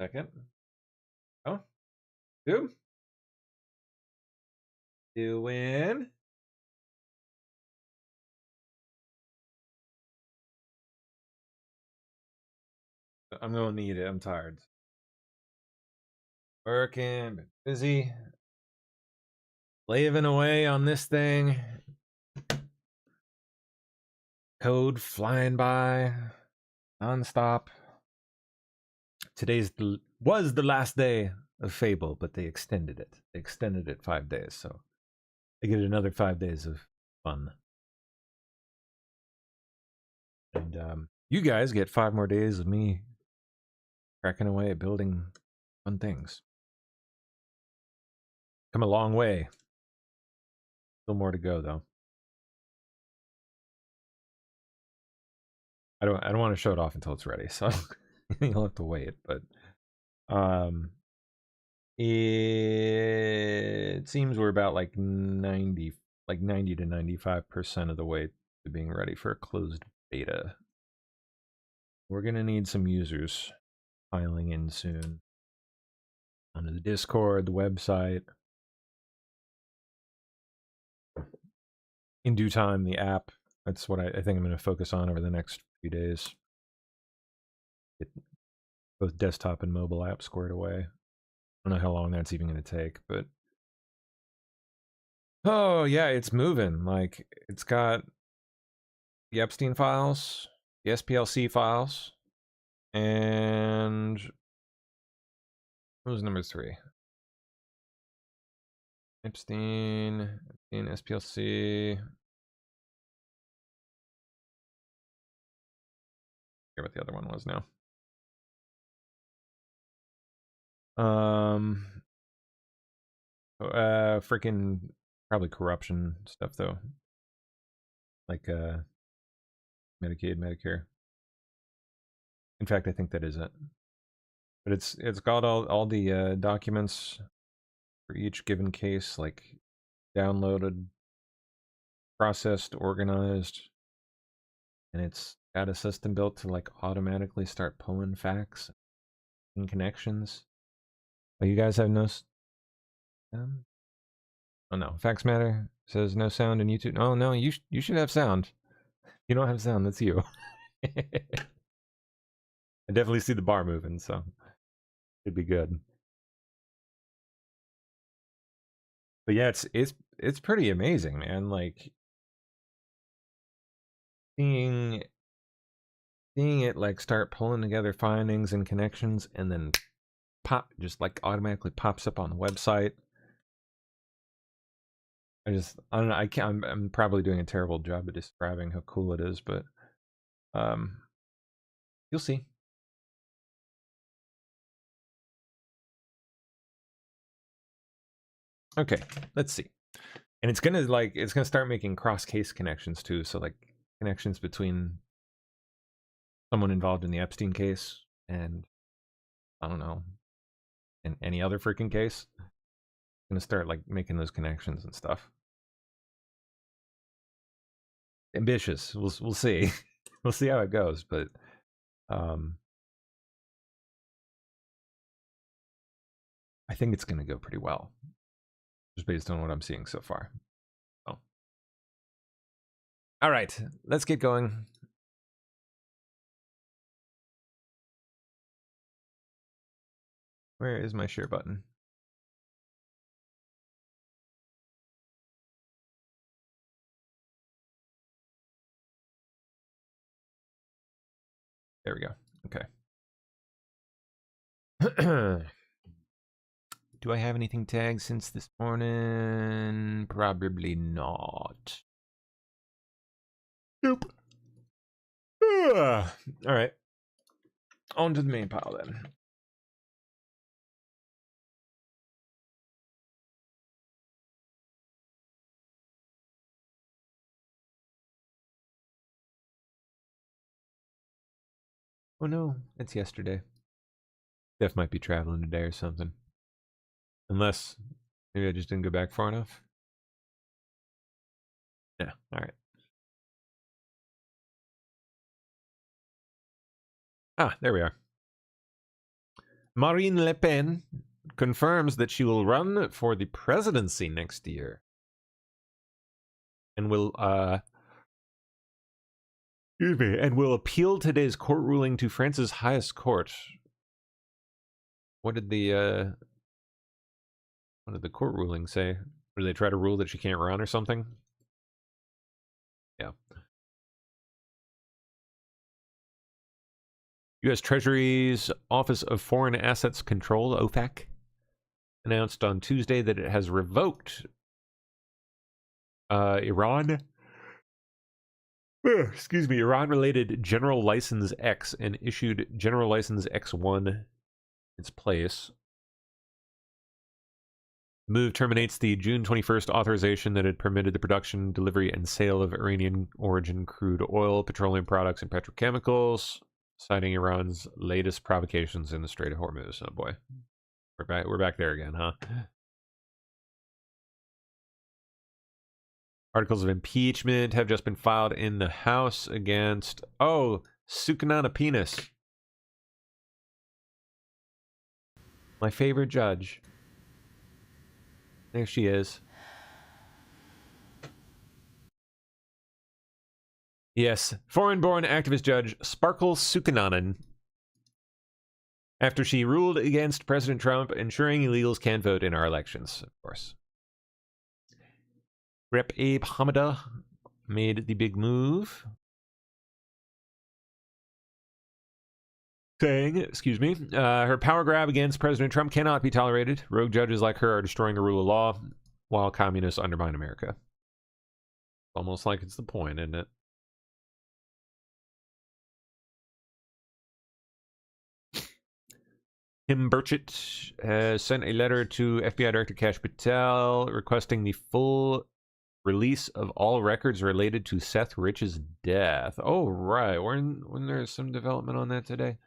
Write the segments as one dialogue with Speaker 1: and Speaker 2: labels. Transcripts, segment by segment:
Speaker 1: Second. Oh, two. Doing. I'm gonna need it. I'm tired. Working, been busy, slaving away on this thing. Code flying by, nonstop. Was the last day of Fable, but they extended it. They extended it 5 days, so I get another 5 days of fun. And you guys get 5 more days of me cracking away at building fun things. Come a long way. Still more to go, though. I don't want to show it off until it's ready, so you'll have to wait. But it seems we're about like 90 to 95% of the way to being ready for a closed beta. We're gonna need some users filing in soon onto the Discord, the website. In due time, the app. That's what I think I'm going to focus on over the next few days. Get both desktop and mobile apps squared away. I don't know how long that's even going to take, but oh yeah, it's moving. Like it's got the Epstein files, the SPLC files, and what was number 3? Epstein, SPLC. I forget what the other one was now. Freaking probably corruption stuff though, like Medicaid, Medicare. In fact, I think that is it. But it's got all the documents for each given case, like downloaded, processed, organized, and it's got a system built to like automatically start pulling facts and connections. Oh, you guys have no. Oh no, Facts Matter says no sound in YouTube. Oh no, you should have sound. You don't have sound. That's you. I definitely see the bar moving, so it'd be good. But yeah, it's pretty amazing, man. Like seeing it like start pulling together findings and connections, and then just like automatically pops up on the website. I don't know. I can't. I'm probably doing a terrible job of describing how cool it is, but you'll see. Okay, let's see. And it's gonna start making cross case connections too. So like connections between someone involved in the Epstein case and I don't know, in any other freaking case. I'm gonna start like making those connections and stuff. Ambitious. We'll see. We'll see how it goes, but I think it's gonna go pretty well, just based on what I'm seeing so far. Oh, all right, let's get going. Where is my share button? There we go. Okay. Do I have anything tagged since this morning? Probably not. Nope. All right. On to the main pile then. Oh no, it's yesterday. Def might be traveling today or something. Unless maybe I just didn't go back far enough. Yeah, alright. Ah, there we are. Marine Le Pen confirms that she will run for the presidency next year. And will appeal today's court ruling to France's highest court. What did the court ruling say? Did they try to rule that she can't run or something? Yeah. U.S. Treasury's Office of Foreign Assets Control, OFAC, announced on Tuesday that it has revoked Iran-related General License X and issued General License X1 in its place. The move terminates the June 21st authorization that had permitted the production, delivery, and sale of Iranian-origin crude oil, petroleum products, and petrochemicals, citing Iran's latest provocations in the Strait of Hormuz. Oh boy, we're back there again, huh? Articles of impeachment have just been filed in the House against Sukhanana Penis, my favorite judge. There she is. Yes, foreign-born activist judge Sparkle Sukhanana, after she ruled against President Trump, ensuring illegals can't vote in our elections, of course. Rep. Abe Hamada made the big move, saying, her power grab against President Trump cannot be tolerated. Rogue judges like her are destroying the rule of law while communists undermine America. Almost like it's the point, isn't it? Tim Burchett has sent a letter to FBI Director Kash Patel requesting the full release of all records related to Seth Rich's death. Oh, right. When there's some development on that today?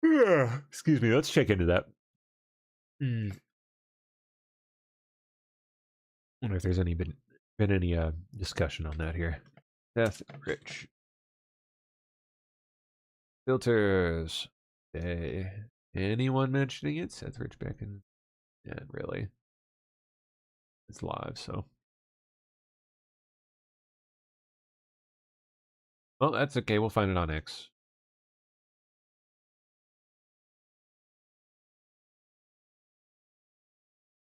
Speaker 1: Excuse me. Let's check into that. Wonder if there's been any discussion on that here. Seth Rich. Filters. Okay. Anyone mentioning it? Seth Rich back in... Yeah, really. It's live, so... Well, that's okay. We'll find it on X.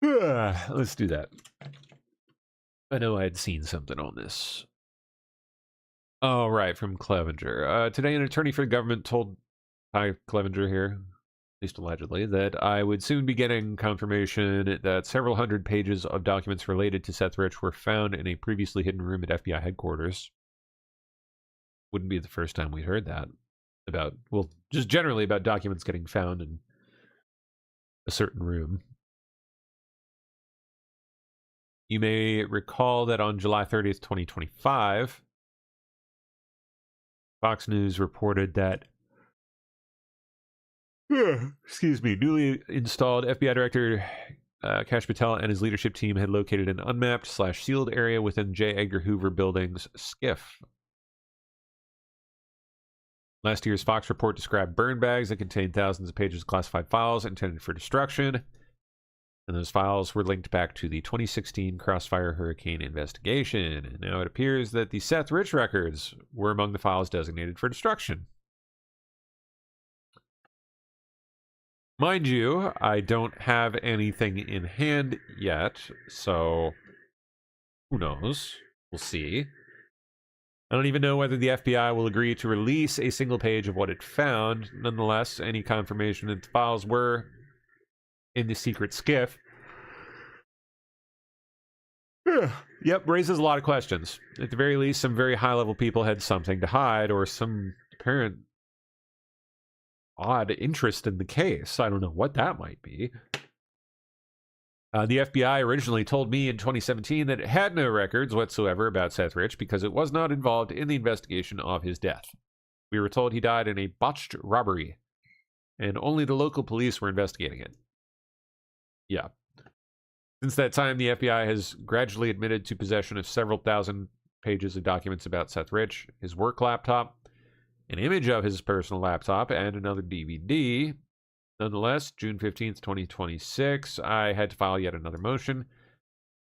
Speaker 1: Let's do that. I know I had seen something on this. Oh, right, from Clevenger. Today, an attorney for the government told Clevenger here, at least allegedly, that I would soon be getting confirmation that several hundred pages of documents related to Seth Rich were found in a previously hidden room at FBI headquarters. Wouldn't be the first time we'd heard that. Just generally about documents getting found in a certain room. You may recall that on July 30th, 2025, Fox News reported that newly installed FBI Director Kash Patel and his leadership team had located an unmapped/sealed area within J. Edgar Hoover Building's SCIF. Last year's Fox report described burn bags that contained thousands of pages of classified files intended for destruction. And those files were linked back to the 2016 Crossfire Hurricane investigation. And now it appears that the Seth Rich records were among the files designated for destruction. Mind you, I don't have anything in hand yet, so who knows? We'll see. I don't even know whether the FBI will agree to release a single page of what it found. Nonetheless, any confirmation that the files were in the secret SCIF. Yep, raises a lot of questions. At the very least, some very high-level people had something to hide, or some apparent odd interest in the case. I don't know what that might be. The FBI originally told me in 2017 that it had no records whatsoever about Seth Rich because it was not involved in the investigation of his death. We were told he died in a botched robbery, and only the local police were investigating it. Yeah. Since that time, the FBI has gradually admitted to possession of several thousand pages of documents about Seth Rich, his work laptop,
Speaker 2: an image of his personal laptop, and another DVD. Nonetheless, June 15th, 2026, I had to file yet another motion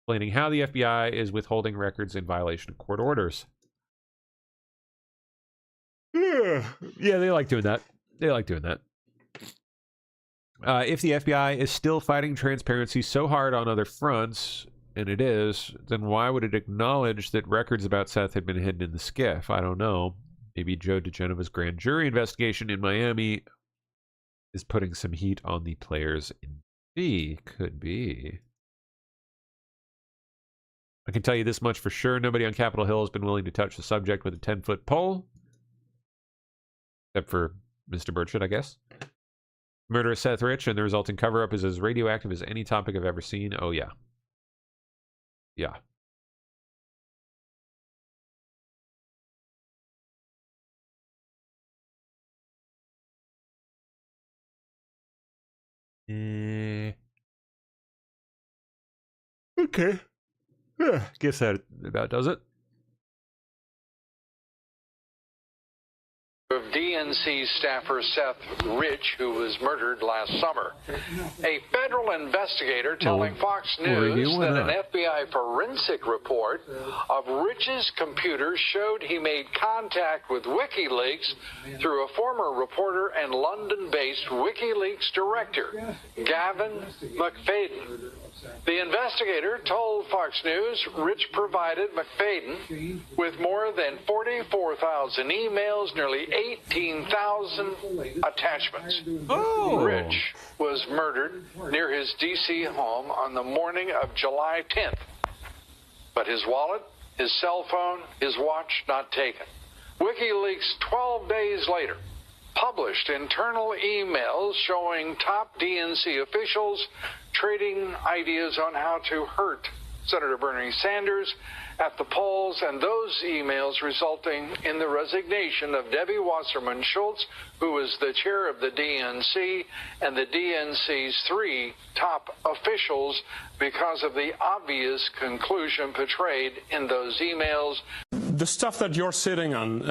Speaker 2: explaining how the FBI is withholding records in violation of court orders. Yeah, they like doing that. They like doing that. If the FBI is still fighting transparency so hard on other fronts, and it is, then why would it acknowledge that records about Seth had been hidden in the SCIF? I don't know. Maybe Joe DeGeneva's grand jury investigation in Miami is putting some heat on the players in B. Could be. I can tell you this much for sure. Nobody on Capitol Hill has been willing to touch the subject with a 10-foot pole. Except for Mr. Burchett, I guess. Murder of Seth Rich and the resulting cover-up is as radioactive as any topic I've ever seen. Oh, yeah. Yeah. Okay. Yeah, guess that about does it.
Speaker 3: Of DNC staffer Seth Rich, who was murdered last summer. A federal investigator telling Fox News that an FBI forensic report of Rich's computer showed he made contact with WikiLeaks through a former reporter and London-based WikiLeaks director, Gavin McFadden. The investigator told Fox News Rich provided McFadden with more than 44,000 emails, nearly 18,000 attachments.
Speaker 2: Oh.
Speaker 3: Rich was murdered near his D.C. home on the morning of July 10th. But his wallet, his cell phone, his watch not taken. WikiLeaks 12 days later published internal emails showing top DNC officials trading ideas on how to hurt Senator Bernie Sanders at the polls, and those emails resulting in the resignation of Debbie Wasserman Schultz, who was the chair of the DNC, and the DNC's 3 top officials because of the obvious conclusion portrayed in those emails.
Speaker 4: The stuff that you're sitting on,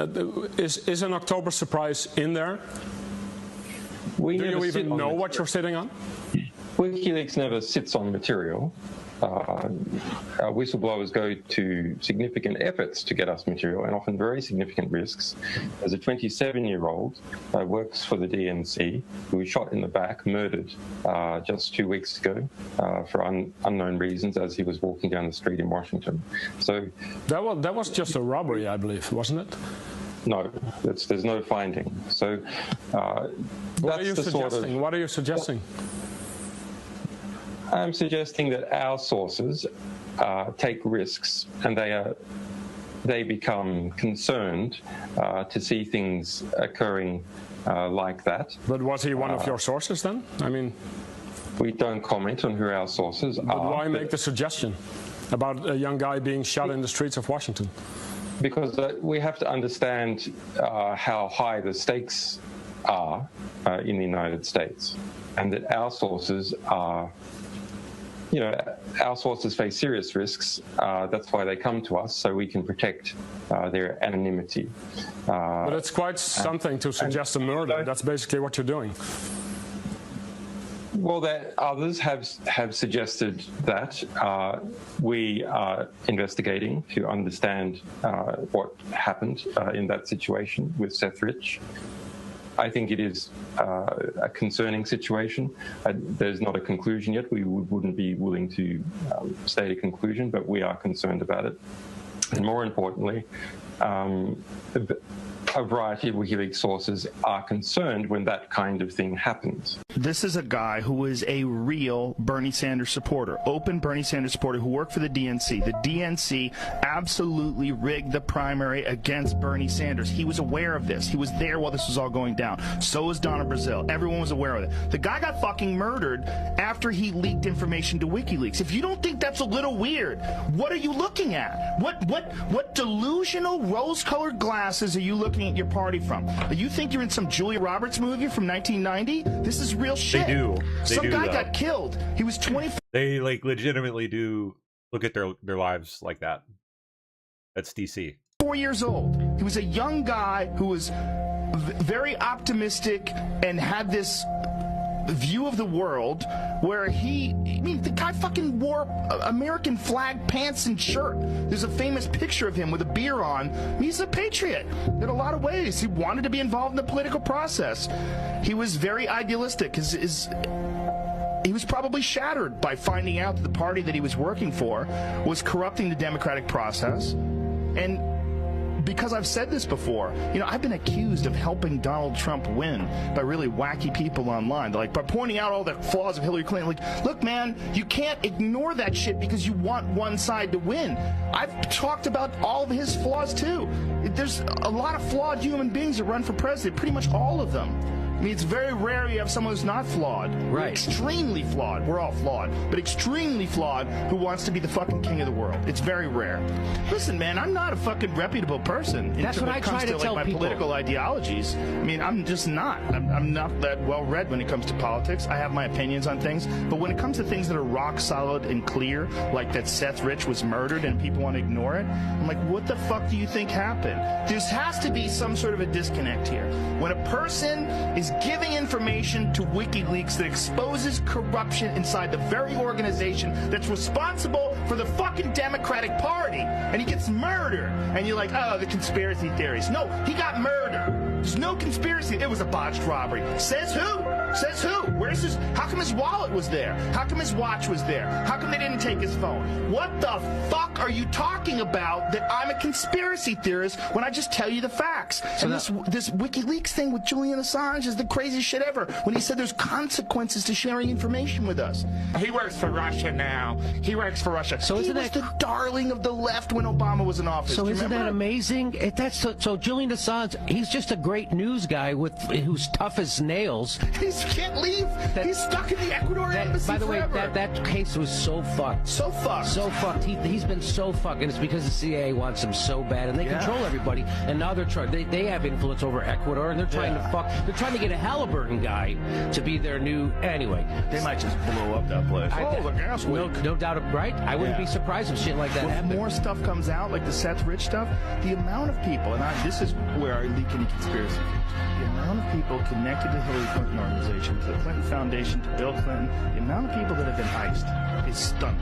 Speaker 4: is an October surprise in there? Do you even know what you're sitting on?
Speaker 5: WikiLeaks never sits on material. Whistleblowers go to significant efforts to get us material, and often very significant risks. As a 27-year-old works for the DNC, who was shot in the back, murdered just 2 weeks ago for unknown reasons as he was walking down the street in Washington. So
Speaker 4: that was just a robbery, I believe, wasn't it?
Speaker 5: No, there's no finding. So
Speaker 4: what are you suggesting? What are you suggesting?
Speaker 5: I'm suggesting that our sources take risks, and they become concerned to see things occurring like that.
Speaker 4: But was he one of your sources then? I mean,
Speaker 5: we don't comment on who our sources are.
Speaker 4: But why make the suggestion about a young guy being shot in the streets of Washington?
Speaker 5: Because we have to understand how high the stakes are in the United States, and that our sources are. Our sources face serious risks. That's why they come to us, so we can protect their anonymity.
Speaker 4: But it's quite something to suggest a murder. That's basically what you're doing.
Speaker 5: Well, others have suggested that. We are investigating to understand what happened in that situation with Seth Rich. I think it is a concerning situation. There's not a conclusion yet. We wouldn't be willing to state a conclusion, but we are concerned about it. And more importantly, a variety of WikiLeaks sources are concerned when that kind of thing happens.
Speaker 6: This is a guy who is a real Bernie Sanders supporter, open Bernie Sanders supporter who worked for the DNC. The DNC absolutely rigged the primary against Bernie Sanders. He was aware of this. He was there while this was all going down. So was Donna Brazile. Everyone was aware of it. The guy got fucking murdered after he leaked information to WikiLeaks. If you don't think that's a little weird, what are you looking at? What delusional rose-colored glasses are you looking at your party from? You think you're in some Julia Roberts movie from 1990? This is real shit.
Speaker 2: They do.
Speaker 6: Some guy got killed. He was 24.
Speaker 2: They legitimately do look at their lives like that. That's DC.
Speaker 6: 4 years old. He was a young guy who was very optimistic and had this view of the world where the guy fucking wore American flag pants and shirt. There's a famous picture of him with a beer on. He's a patriot in a lot of ways. He wanted to be involved in the political process. He was very idealistic. He was probably shattered by finding out that the party that he was working for was corrupting the democratic process. And because I've said this before, I've been accused of helping Donald Trump win by really wacky people online. By pointing out all the flaws of Hillary Clinton. Like, look, man, you can't ignore that shit because you want one side to win. I've talked about all of his flaws, too. There's a lot of flawed human beings that run for president, pretty much all of them. It's very rare you have someone who's not flawed.
Speaker 7: Right.
Speaker 6: We're extremely flawed. We're all flawed. But extremely flawed who wants to be the fucking king of the world. It's very rare. Listen, man, I'm not a fucking reputable person.
Speaker 7: That's what I try to tell
Speaker 6: my
Speaker 7: people.
Speaker 6: Political ideologies. I'm just not. I'm not that well-read when it comes to politics. I have my opinions on things. But when it comes to things that are rock solid and clear, like that Seth Rich was murdered and people want to ignore it, I'm like, what the fuck do you think happened? There has to be some sort of a disconnect here. When a person is giving information to WikiLeaks that exposes corruption inside the very organization that's responsible for the fucking Democratic Party, and he gets murdered, and you're like, oh, the conspiracy theories. No, he got murdered. There's no conspiracy. It was a botched robbery. Says who? Says who? Where's his? How come his wallet was there? How come his watch was there? How come they didn't take his phone? What the fuck are you talking about that I'm a conspiracy theorist when I just tell you the facts? So and this WikiLeaks thing with Julian Assange is the craziest shit ever. When he said there's consequences to sharing information with us. He works for Russia now. He works for Russia. So he was the darling of the left when Obama was in office.
Speaker 7: So isn't that amazing? So Julian Assange, he's just a great news guy who's tough as nails.
Speaker 6: He can't leave. He's stuck in the Ecuador embassy
Speaker 7: By the
Speaker 6: forever.
Speaker 7: way, that case was so fucked.
Speaker 6: So fucked.
Speaker 7: So fucked. He's been so fucked, and it's because the CIA wants him so bad, and they control everybody. And now they're trying. They have influence over Ecuador, and they're trying to fuck. They're trying to get a Halliburton guy to be their new. Anyway,
Speaker 6: they might just blow up that place.
Speaker 7: The gas leak. No doubt, right? I wouldn't be surprised if shit like that happened.
Speaker 6: More stuff comes out, like the Seth Rich stuff. The amount of people, and this is where I leak any conspiracy. The amount of people connected to the Hillary Clinton organization, to the Clinton Foundation, to Bill Clinton, the amount of people that have been iced is stunning.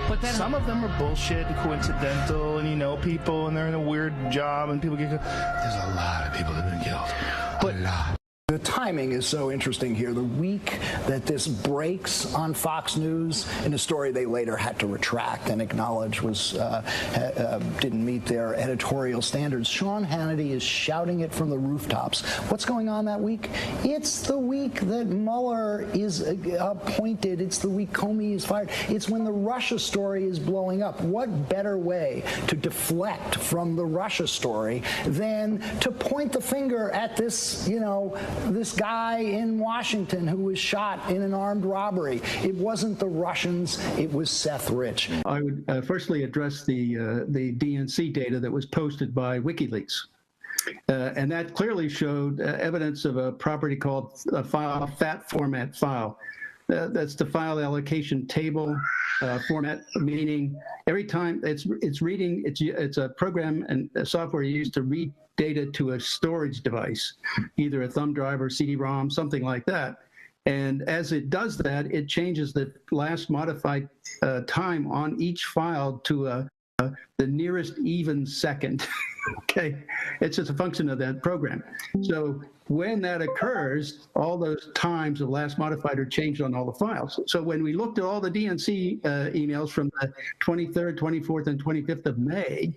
Speaker 6: But then some of them are bullshit and coincidental, and people, and they're in a weird job, and people get. There's a lot of people that have been killed. A lot.
Speaker 8: The timing is so interesting here. The week that this breaks on Fox News in a story they later had to retract and acknowledge didn't meet their editorial standards, Sean Hannity is shouting it from the rooftops. What's going on that week? It's the week that Mueller is appointed. It's the week Comey is fired. It's when the Russia story is blowing up. What better way to deflect from the Russia story than to point the finger at this, this guy in Washington who was shot in an armed robbery? It wasn't the Russians, it was Seth Rich.
Speaker 9: I would firstly address the DNC data that was posted by WikiLeaks. And that clearly showed evidence of a property called a FAT format file. That's the file allocation table format, meaning every time it's reading, it's a program and a software used to read data to a storage device, either a thumb drive or CD-ROM, something like that. And as it does that, it changes the last modified time on each file to the nearest even second. Okay, it's just a function of that program. So when that occurs, all those times of last modified are changed on all the files. So when we looked at all the DNC emails from the 23rd, 24th, and 25th of May,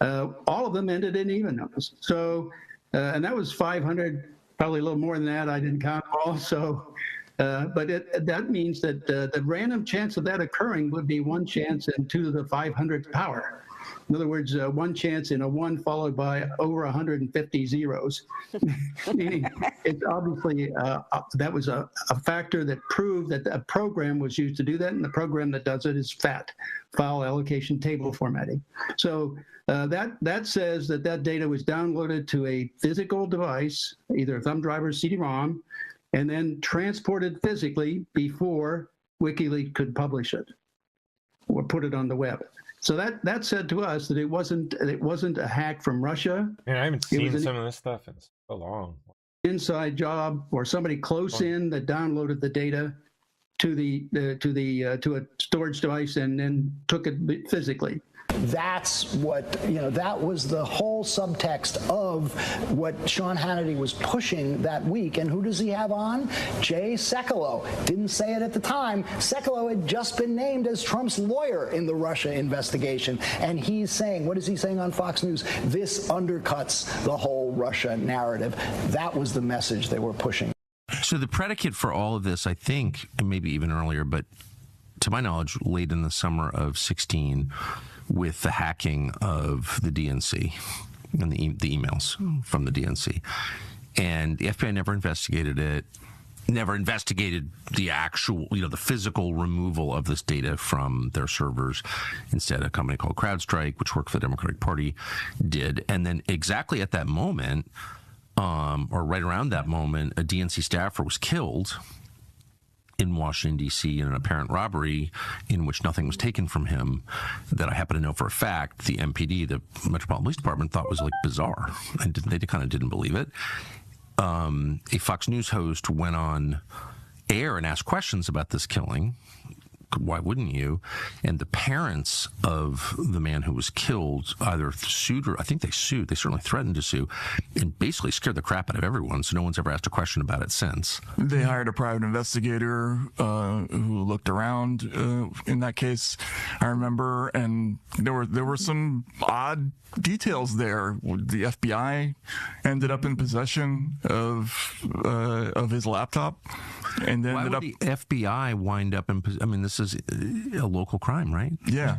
Speaker 9: all of them ended in even numbers. So, and that was 500, probably a little more than that. I didn't count all. So, but that means that the random chance of that occurring would be 1 chance in 2 to the 500th power. In other words, 1 chance in a 1 followed by over 150 zeros. Meaning it's obviously, that was a factor that proved that a program was used to do that, and the program that does it is FAT, file allocation table formatting. So that says that data was downloaded to a physical device, either a thumb drive or CD-ROM, and then transported physically before WikiLeaks could publish it or put it on the web. So that said to us that it wasn't a hack from Russia.
Speaker 1: Man, I haven't seen some of this stuff in so long.
Speaker 9: Inside job or somebody close in that downloaded the data to a storage device and then took it physically.
Speaker 8: That's what, that was the whole subtext of what Sean Hannity was pushing that week. And who does he have on? Jay Sekulow. Didn't say it at the time. Sekulow had just been named as Trump's lawyer in the Russia investigation. And he's saying, what is he saying on Fox News? This undercuts the whole Russia narrative. That was the message they were pushing.
Speaker 10: So the predicate for all of this, I think, maybe even earlier, but to my knowledge, late in the summer of 16, with the hacking of the DNC and the emails from the DNC. And the FBI never investigated it, never investigated the actual, the physical removal of this data from their servers. Instead, a company called CrowdStrike, which worked for the Democratic Party, did. And then exactly at that moment, or right around that moment, a DNC staffer was killed in Washington, D.C. in an apparent robbery in which nothing was taken from him that I happen to know for a fact the MPD, the Metropolitan Police Department, thought was like bizarre. And they kind of didn't believe it. A Fox News host went on air and asked questions about this killing. Why wouldn't you? And the parents of the man who was killed either sued or I think they sued. They certainly threatened to sue and basically scared the crap out of everyone. So no one's ever asked a question about it since.
Speaker 6: They hired a private investigator who looked around in that case, I remember, and there were some odd details there. The FBI ended up in possession of his laptop, and then
Speaker 10: why would the FBI wind up in? I mean, this is a local crime, right?
Speaker 6: Yeah,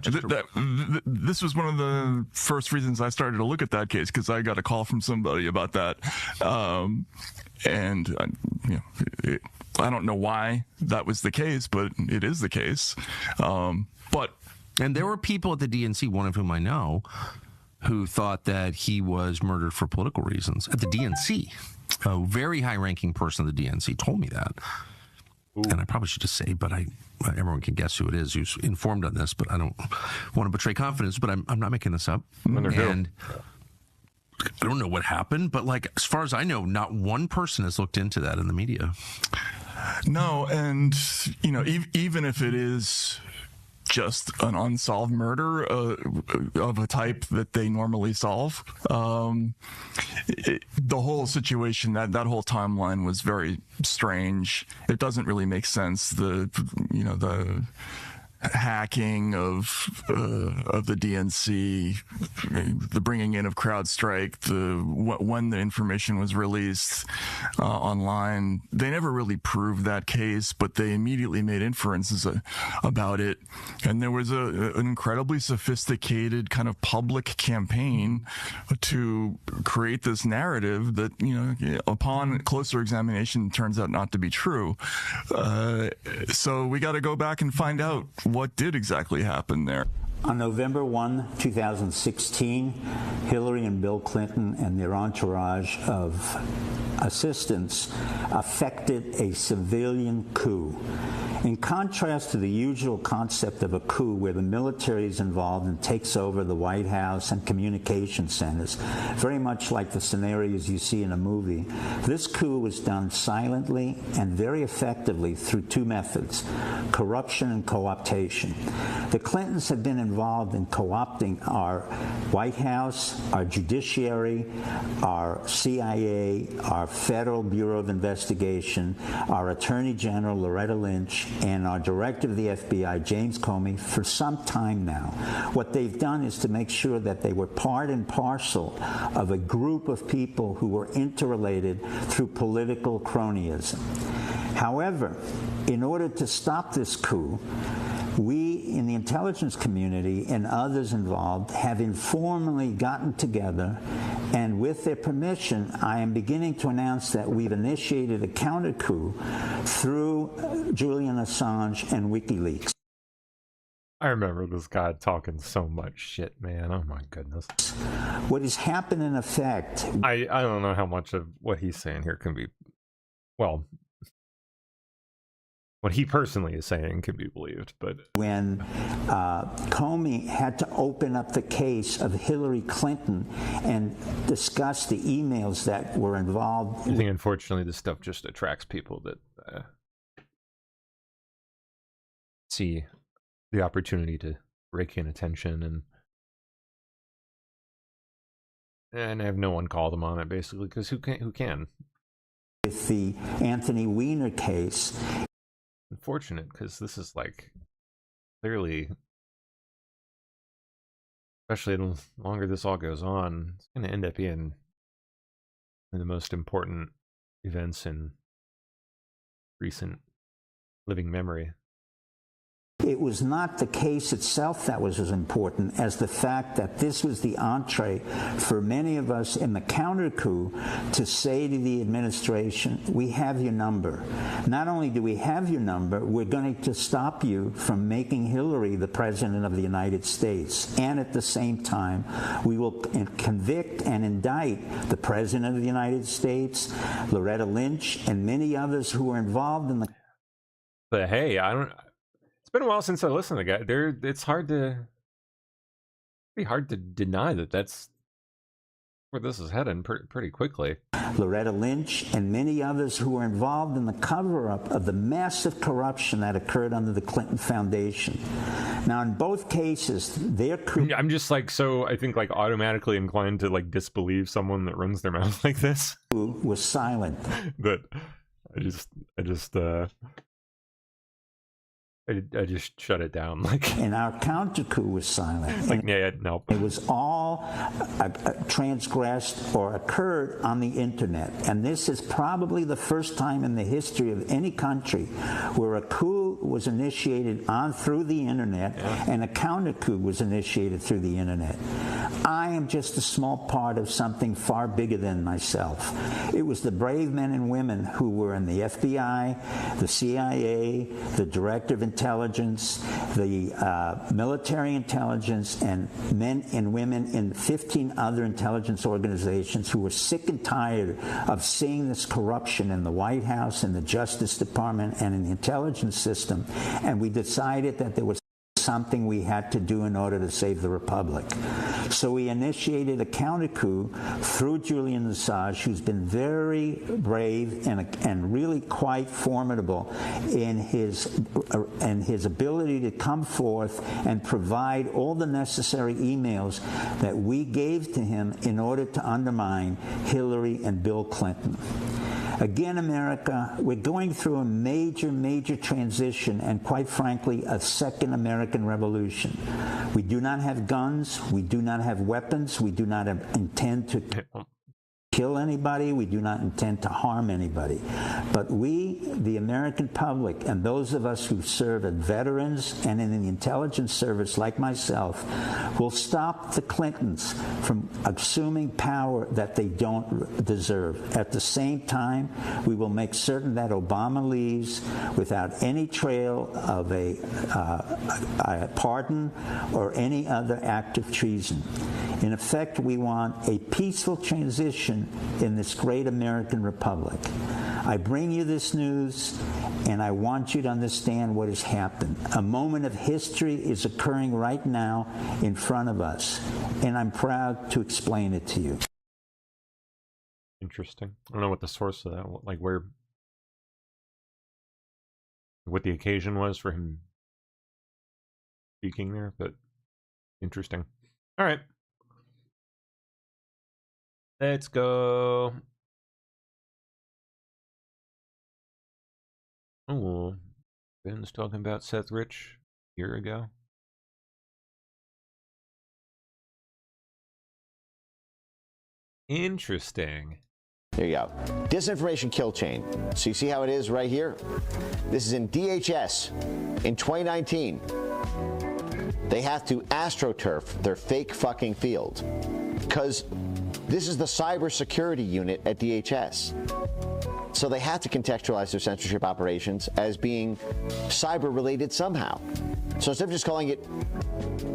Speaker 6: this was one of the first reasons I started to look at that case, because I got a call from somebody about that, and I don't know why that was the case, but it is the case.
Speaker 10: And there were people at the DNC, one of whom I know, who thought that he was murdered for political reasons at the DNC. A very high-ranking person at the DNC told me that. Ooh. And I probably should just say, but everyone can guess who it is who's informed on this, but I don't want to betray confidence, but I'm not making this up. And I don't know what happened, but as far as I know, not one person has looked into that in the media.
Speaker 6: No, and, even if it is just an unsolved murder of a type that they normally solve. The whole situation, that whole timeline was very strange. It doesn't really make sense. The hacking of the DNC, the bringing in of CrowdStrike, when the information was released online, they never really proved that case, but they immediately made inferences about it. And there was an incredibly sophisticated kind of public campaign to create this narrative that, upon closer examination, turns out not to be true. So we got to go back and find out what did exactly happen there.
Speaker 11: On November 1, 2016, Hillary and Bill Clinton and their entourage of assistants effected a civilian coup. In contrast to the usual concept of a coup where the military is involved and takes over the White House and communication centers, very much like the scenarios you see in a movie, this coup was done silently and very effectively through two methods: corruption and co-optation. The Clintons have been involved in co-opting our White House, our judiciary, our CIA, our Federal Bureau of Investigation, our Attorney General, Loretta Lynch, and our Director of the FBI, James Comey, for some time now. What they've done is to make sure that they were part and parcel of a group of people who were interrelated through political cronyism. However, in order to stop this coup, we in the intelligence community and others involved have informally gotten together, and with their permission, I am beginning to announce that we've initiated a counter coup through Julian Assange and WikiLeaks.
Speaker 1: I remember this guy talking so much shit, man. Oh my goodness.
Speaker 11: What has happened in effect...
Speaker 1: I don't know how much of what he's saying here can be, well, what he personally is saying can be believed. But
Speaker 11: when Comey had to open up the case of Hillary Clinton and discuss the emails that were involved.
Speaker 1: I think, unfortunately, this stuff just attracts people that see the opportunity to rake in attention and have no one call them on it, basically, because who can?
Speaker 11: With the Anthony Weiner case.
Speaker 1: Unfortunate, because this is like clearly, especially the longer this all goes on, it's going to end up being one of the most important events in recent living memory.
Speaker 11: It was not the case itself that was as important as the fact that this was the entree for many of us in the counter coup to say to the administration, we have your number. Not only do we have your number, we're going to stop you from making Hillary the president of the United States. And at the same time, we will convict and indict the president of the United States, Loretta Lynch, and many others who were involved in the...
Speaker 1: But hey, it's been a while since I listened to the guy. It's pretty hard to deny that that's where this is heading pretty quickly.
Speaker 11: Loretta Lynch and many others who were involved in the cover-up of the massive corruption that occurred under the Clinton Foundation. Now, in both cases, I'm
Speaker 1: just like, so I think like automatically inclined to like disbelieve someone that runs their mouth like this.
Speaker 11: Was silent.
Speaker 1: But I just shut it down.
Speaker 11: And our counter coup was silent.
Speaker 1: No.
Speaker 11: It was all transgressed or occurred on the internet. And this is probably the first time in the history of any country where a coup was initiated through the internet and a counter coup was initiated through the internet. I am just a small part of something far bigger than myself. It was the brave men and women who were in the FBI, the CIA, the Director of Intelligence, the military intelligence, and men and women in 15 other intelligence organizations who were sick and tired of seeing this corruption in the White House, in the Justice Department, and in the intelligence system. And we decided that there was something we had to do in order to save the Republic. So we initiated a counter coup through Julian Assange, who's been very brave and really quite formidable in his ability to come forth and provide all the necessary emails that we gave to him in order to undermine Hillary and Bill Clinton. Again, America, we're going through a major, major transition and, quite frankly, a second American Revolution. We do not have guns. We do not have weapons. We do not intend to kill anybody. We do not intend to harm anybody. But we, the American public, and those of us who serve as veterans and in the intelligence service like myself, will stop the Clintons from assuming power that they don't deserve. At the same time, we will make certain that Obama leaves without any trail of a pardon or any other act of treason. In effect, we want a peaceful transition in this great American republic. I bring you this news, and I want you to understand what has happened. A moment of history is occurring right now in front of us, and I'm proud to explain it to you.
Speaker 1: Interesting. I don't know what the source of that, like what the occasion was for him speaking there, but interesting. All right. Let's go. Oh, Ben's talking about Seth Rich a year ago. Interesting.
Speaker 12: There you go. Disinformation kill chain. So you see how it is right here? This is in DHS in 2019. They have to AstroTurf their fake fucking field because this is the cybersecurity unit at DHS. So they have to contextualize their censorship operations as being cyber related somehow. So instead of just calling it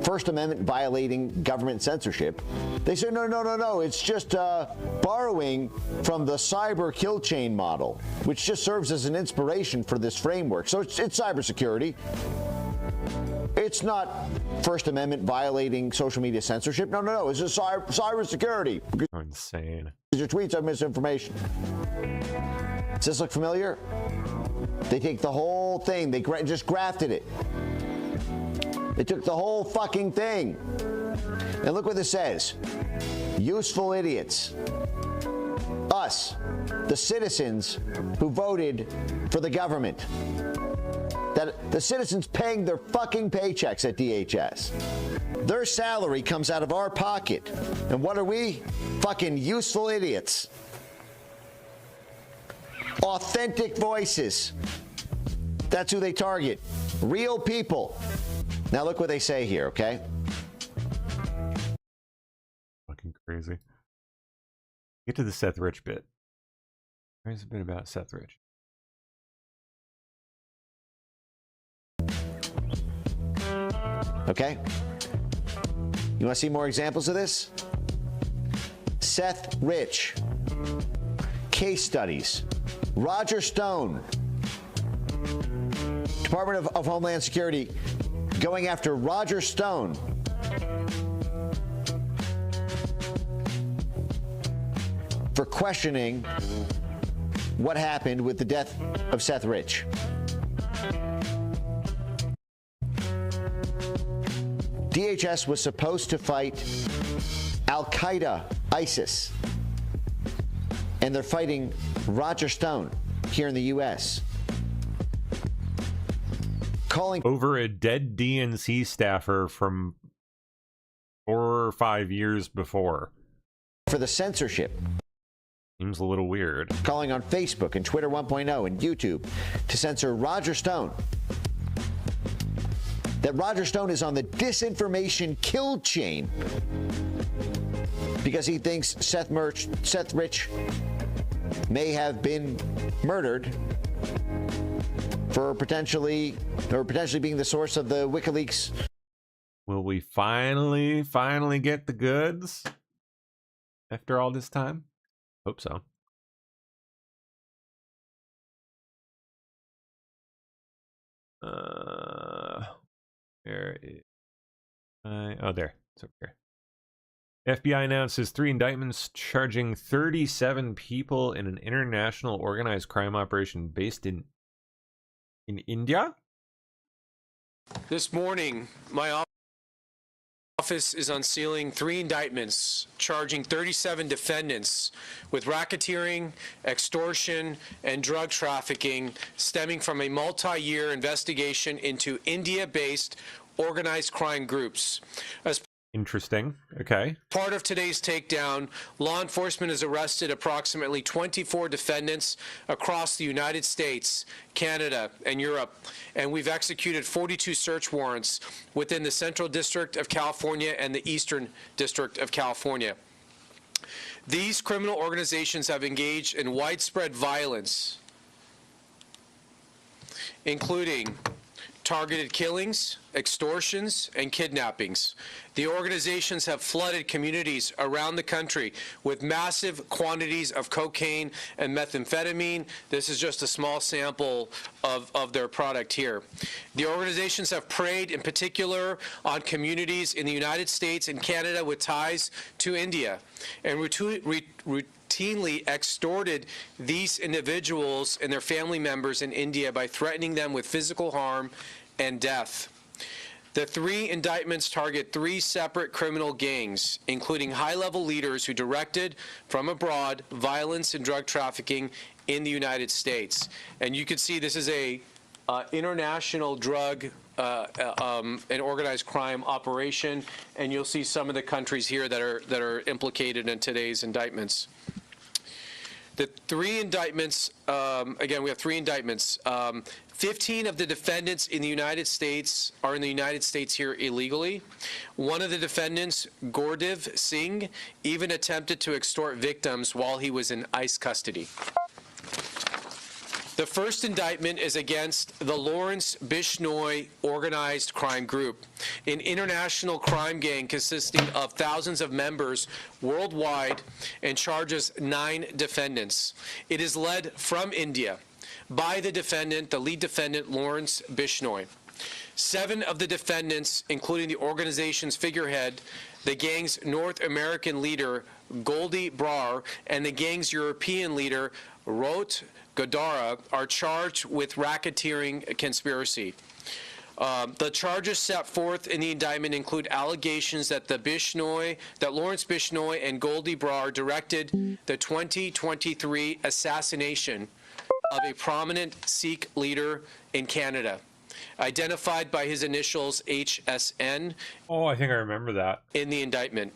Speaker 12: First Amendment violating government censorship. They say, no, it's just borrowing from the cyber kill chain model, which just serves as an inspiration for this framework. So it's cybersecurity. It's not First Amendment violating social media censorship. No, it's just cybersecurity.
Speaker 2: Insane.
Speaker 12: Your tweets are misinformation. Does this look familiar? They take the whole thing. They just grafted it. They took the whole fucking thing. And look what this says. Useful idiots. Us, the citizens who voted for the government. That the citizens paying their fucking paychecks at DHS. Their salary comes out of our pocket. And what are we? Fucking useful idiots. Authentic voices. That's who they target. Real people. Now look what they say here, okay?
Speaker 2: Fucking crazy. Get to the Seth Rich bit. There's a bit about Seth Rich.
Speaker 12: Okay? You want to see more examples of this? Seth Rich. Case studies. Roger Stone. Department of Homeland Security going after Roger Stone. For questioning what happened with the death of Seth Rich. DHS was supposed to fight Al-Qaeda, ISIS, and they're fighting Roger Stone here in the U.S. Calling
Speaker 2: over a dead DNC staffer from 4 or 5 years before.
Speaker 12: For the censorship.
Speaker 2: Seems a little weird.
Speaker 12: Calling on Facebook and Twitter 1.0 and YouTube to censor Roger Stone. That Roger Stone is on the disinformation kill chain because he thinks Seth Rich may have been murdered for potentially being the source of the WikiLeaks.
Speaker 2: Will we finally get the goods after all this time? Hope so. Where is there. It's over here. FBI announces 3 indictments charging 37 people in an international organized crime operation based in India.
Speaker 13: This morning, my office is unsealing 3 indictments charging 37 defendants with racketeering, extortion, and drug trafficking stemming from a multi-year investigation into India-based organized crime groups. As
Speaker 2: interesting. Okay.
Speaker 13: part of today's takedown, law enforcement has arrested approximately 24 defendants across the United States, Canada, and Europe, and we've executed 42 search warrants within the Central District of California and the Eastern District of California. These criminal organizations have engaged in widespread violence, including targeted killings, extortions, and kidnappings. The organizations have flooded communities around the country with massive quantities of cocaine and methamphetamine. This is just a small sample of their product here. The organizations have preyed in particular on communities in the United States and Canada with ties to India and routinely extorted these individuals and their family members in India by threatening them with physical harm and death. The 3 indictments target 3 separate criminal gangs, including high-level leaders who directed from abroad violence and drug trafficking in the United States. And you can see this is a international drug and organized crime operation, and you'll see some of the countries here that are implicated in today's indictments. The 3 indictments, again, we have 3 indictments. 15 of the defendants in the United States are in the United States here illegally. One of the defendants, Gurdev Singh, even attempted to extort victims while he was in ICE custody. The first indictment is against the Lawrence Bishnoi Organized Crime Group, an international crime gang consisting of thousands of members worldwide, and charges 9 defendants. It is led from India by the lead defendant, Lawrence Bishnoi. 7 of the defendants, including the organization's figurehead, the gang's North American leader, Goldie Brar, and the gang's European leader, Rot Godara, are charged with racketeering conspiracy. The charges set forth in the indictment include allegations that Lawrence Bishnoi and Goldie Brar directed the 2023 assassination of a prominent Sikh leader in Canada, identified by his initials HSN.
Speaker 1: Oh, I think I remember that.
Speaker 13: In the indictment.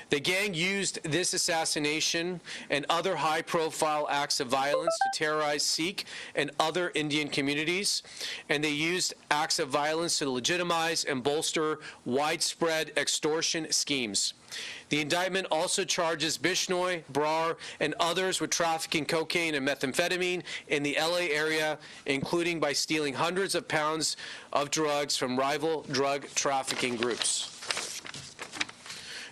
Speaker 13: The gang used this assassination and other high-profile acts of violence to terrorize Sikh and other Indian communities, and they used acts of violence to legitimize and bolster widespread extortion schemes. The indictment also charges Bishnoi, Brar, and others with trafficking cocaine and methamphetamine in the LA area, including by stealing hundreds of pounds of drugs from rival drug trafficking groups.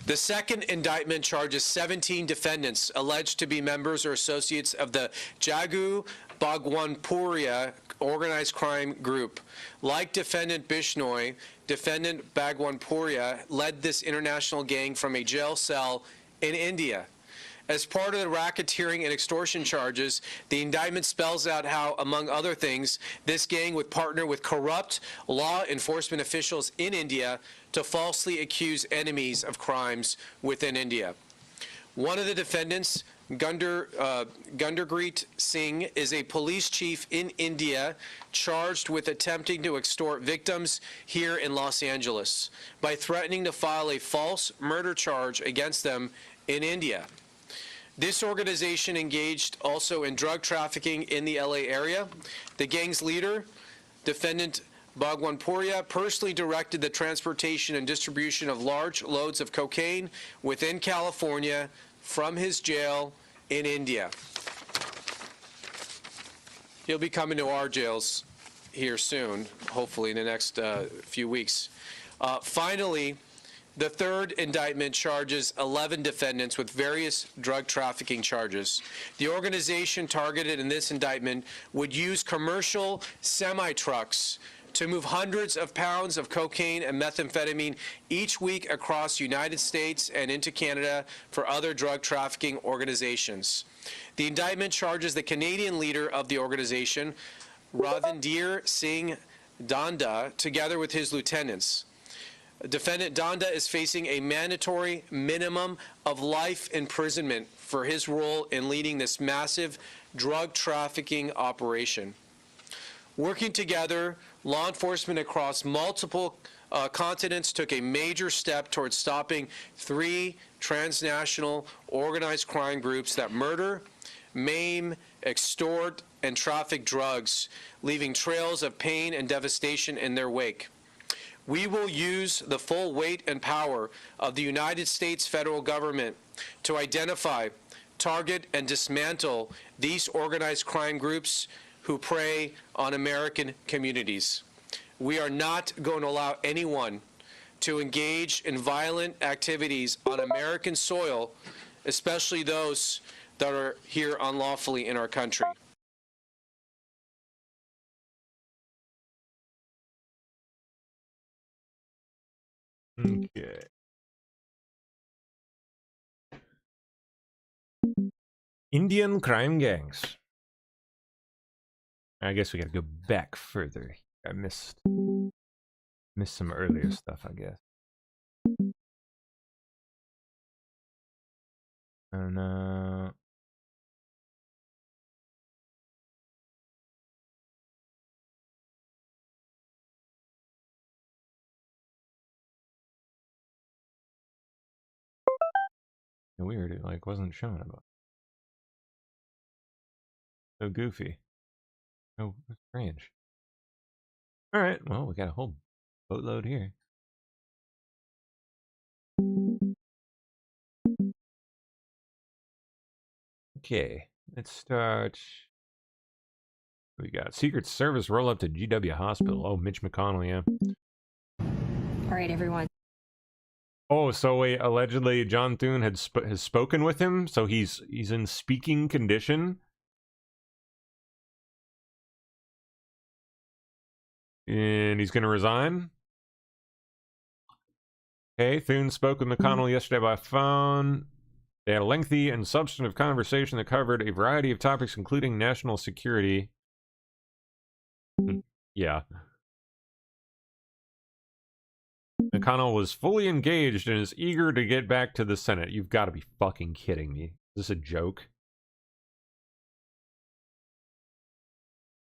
Speaker 13: The second indictment charges 17 defendants alleged to be members or associates of the Jagu Bhagwanpuria organized crime group. Like defendant Bishnoi, defendant Bhagwanpuria led this international gang from a jail cell in India. As part of the racketeering and extortion charges, the indictment spells out how, among other things, this gang would partner with corrupt law enforcement officials in India to falsely accuse enemies of crimes within India. One of the defendants, Gunderpreet Singh, is a police chief in India charged with attempting to extort victims here in Los Angeles by threatening to file a false murder charge against them in India. This organization engaged also in drug trafficking in the LA area. The gang's leader, defendant Bhagwanpuria, personally directed the transportation and distribution of large loads of cocaine within California from his jail in India. He'll be coming to our jails here soon, hopefully in the next few weeks. Finally, the third indictment charges 11 defendants with various drug trafficking charges. The organization targeted in this indictment would use commercial semi-trucks to move hundreds of pounds of cocaine and methamphetamine each week across the United States and into Canada for other drug trafficking organizations. The indictment charges the Canadian leader of the organization, Ravindir Singh Danda, together with his lieutenants. Defendant Danda is facing a mandatory minimum of life imprisonment for his role in leading this massive drug trafficking operation. Working together, law enforcement across multiple continents took a major step towards stopping 3 transnational organized crime groups that murder, maim, extort, and traffic drugs, leaving trails of pain and devastation in their wake. We will use the full weight and power of the United States federal government to identify, target, and dismantle these organized crime groups who prey on American communities. We are not going to allow anyone to engage in violent activities on American soil, especially those that are here unlawfully in our country.
Speaker 1: Okay. Indian crime gangs. I guess we gotta go back further. I missed some earlier stuff, I guess. Oh no. Weird, it like wasn't showing about. So goofy. Oh, strange. All right, well, we got a whole boatload here. Okay, let's start
Speaker 2: We got Secret Service roll up to GW Hospital. Oh, Mitch McConnell, yeah.
Speaker 14: All right, everyone.
Speaker 2: Oh, so wait, allegedly John Thune has spoken with him, so he's in speaking condition. And he's going to resign. Okay, Thune spoke with McConnell yesterday by phone. They had a lengthy and substantive conversation that covered a variety of topics, including national security. Yeah. McConnell was fully engaged and is eager to get back to the Senate. You've got to be fucking kidding me. Is this a joke?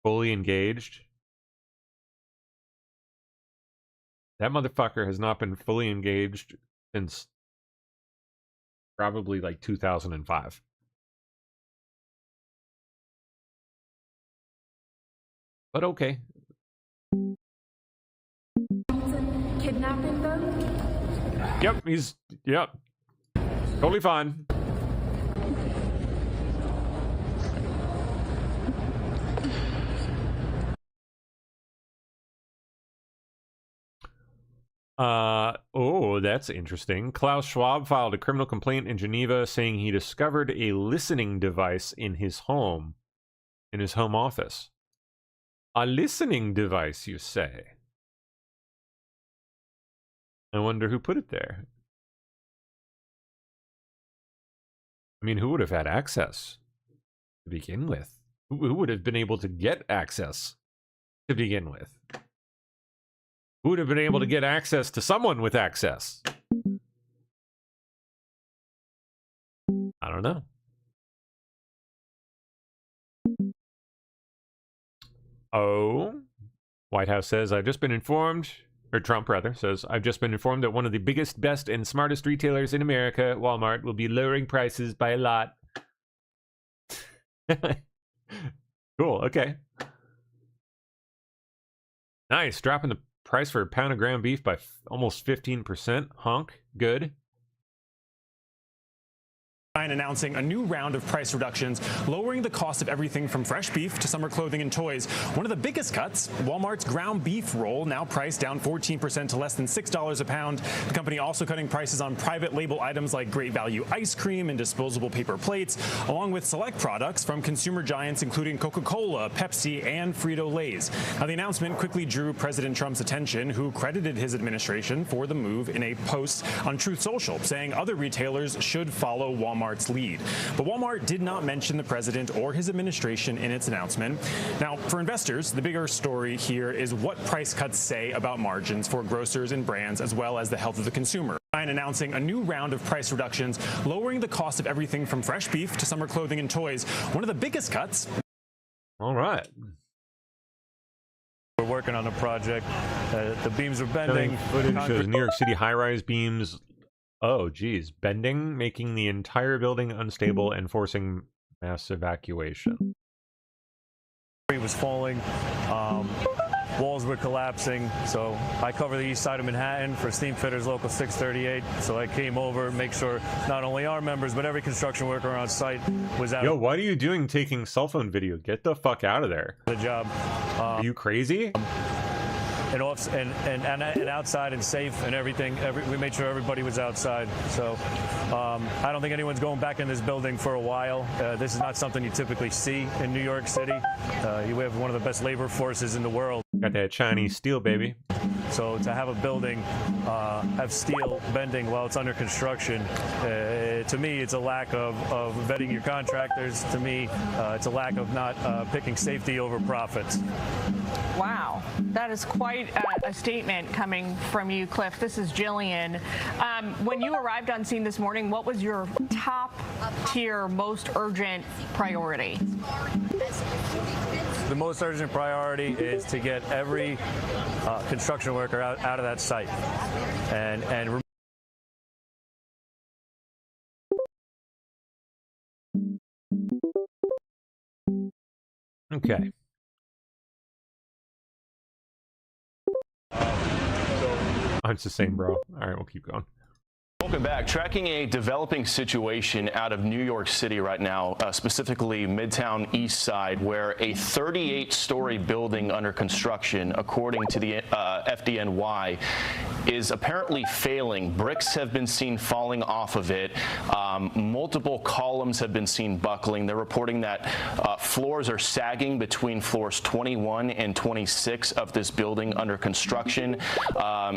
Speaker 2: Fully engaged? That motherfucker has not been fully engaged since probably like 2005. But okay.
Speaker 14: Kidnapping them?
Speaker 2: Yep. Totally fine. Oh, that's interesting. Klaus Schwab filed a criminal complaint in Geneva saying he discovered a listening device in his home office. A listening device, you say? I wonder who put it there. I mean, who would have had access to begin with? Who would have been able to get access to begin with? Who would have been able to get access to someone with access? I don't know. Oh, White House says, I've just been informed, or Trump rather, says, I've just been informed that one of the biggest, best, and smartest retailers in America, Walmart, will be lowering prices by a lot. Cool, okay. Nice, dropping the price for a pound of ground beef by almost 15%. Honk, good.
Speaker 15: Announcing a new round of price reductions, lowering the cost of everything from fresh beef to summer clothing and toys. One of the biggest cuts, Walmart's ground beef roll, now priced down 14% to less than $6 a pound. The company also cutting prices on private label items like Great Value ice cream and disposable paper plates, along with select products from consumer giants including Coca-Cola, Pepsi, and Frito-Lay's. Now, the announcement quickly drew President Trump's attention, who credited his administration for the move in a post on Truth Social, saying other retailers should follow Walmart's lead. But Walmart did not mention the president or his administration in its announcement. Now, for investors, the bigger story here is what price cuts say about margins for grocers and brands, as well as the health of the consumer. Announcing a new round of price reductions, lowering the cost of everything from fresh beef to summer clothing and toys. One of the biggest cuts.
Speaker 2: All right.
Speaker 16: We're working on a project. The beams are bending.
Speaker 2: Footage shows New York City high-rise beams. Oh, geez. Bending, making the entire building unstable and forcing mass evacuation.
Speaker 16: It was falling. Walls were collapsing. So I cover the east side of Manhattan for Steam Fitters Local 638. So I came over, make sure not only our members, but every construction worker on site was out.
Speaker 2: Yo, what are you doing taking cell phone video? Get the fuck out of there.
Speaker 16: The job.
Speaker 2: Are you crazy?
Speaker 16: And outside and safe and everything. We made sure everybody was outside. So I don't think anyone's going back in this building for a while. This is not something you typically see in New York City. You have one of the best labor forces in the world.
Speaker 2: Got that Chinese steel, baby.
Speaker 16: So to have a building have steel bending while it's under construction, to me, it's a lack of vetting your contractors. To me, it's a lack of not picking safety over profits.
Speaker 17: Wow, that is quite a statement coming from you, Cliff. This is Jillian. When you arrived on scene this morning, what was your top tier, most urgent priority?
Speaker 16: The most urgent priority is to get every construction worker out of that site and
Speaker 2: okay. Oh, it's the same, bro. All right, we'll keep going.
Speaker 18: Welcome back. Tracking a developing situation out of New York City right now, specifically Midtown East Side, where a 38-story building under construction, according to the FDNY, is apparently failing. Bricks have been seen falling off of it. Multiple columns have been seen buckling. They're reporting that floors are sagging between floors 21 and 26 of this building under construction.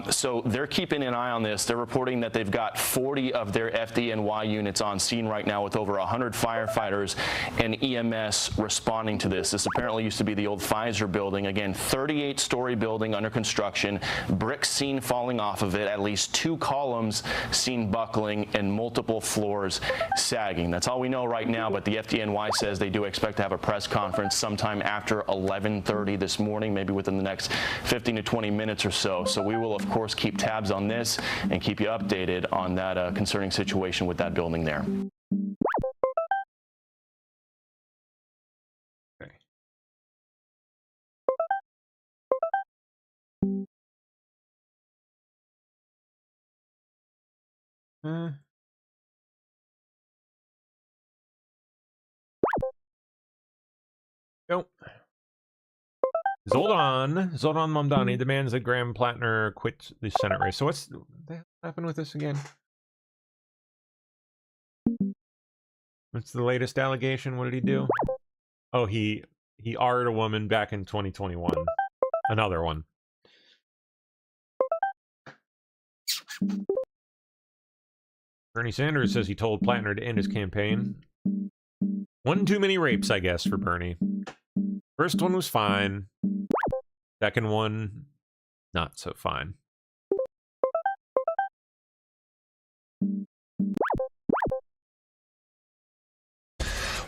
Speaker 18: So they're keeping an eye on this. They're reporting that they've got 40 of their FDNY units on scene right now, with over 100 firefighters and EMS responding to this. This apparently used to be the old Pfizer building. Again, 38-story building under construction, bricks seen falling off of it, at least 2 columns seen buckling, and multiple floors sagging. That's all we know right now, but the FDNY says they do expect to have a press conference sometime after 11:30 this morning, maybe within the next 15 to 20 minutes or so. So we will, of course, keep tabs on this and keep you updated on that concerning situation with that building there.
Speaker 1: Okay. Nope. Zoltan Mamdani demands that Graham Plattner quit the Senate race. So what's happened with this again? What's the latest allegation? What did he do? Oh, he R'd a woman back in 2021. Another one. Bernie Sanders says he told Plattner to end his campaign. One too many rapes, I guess, for Bernie. First one was fine. Second one, not so fine.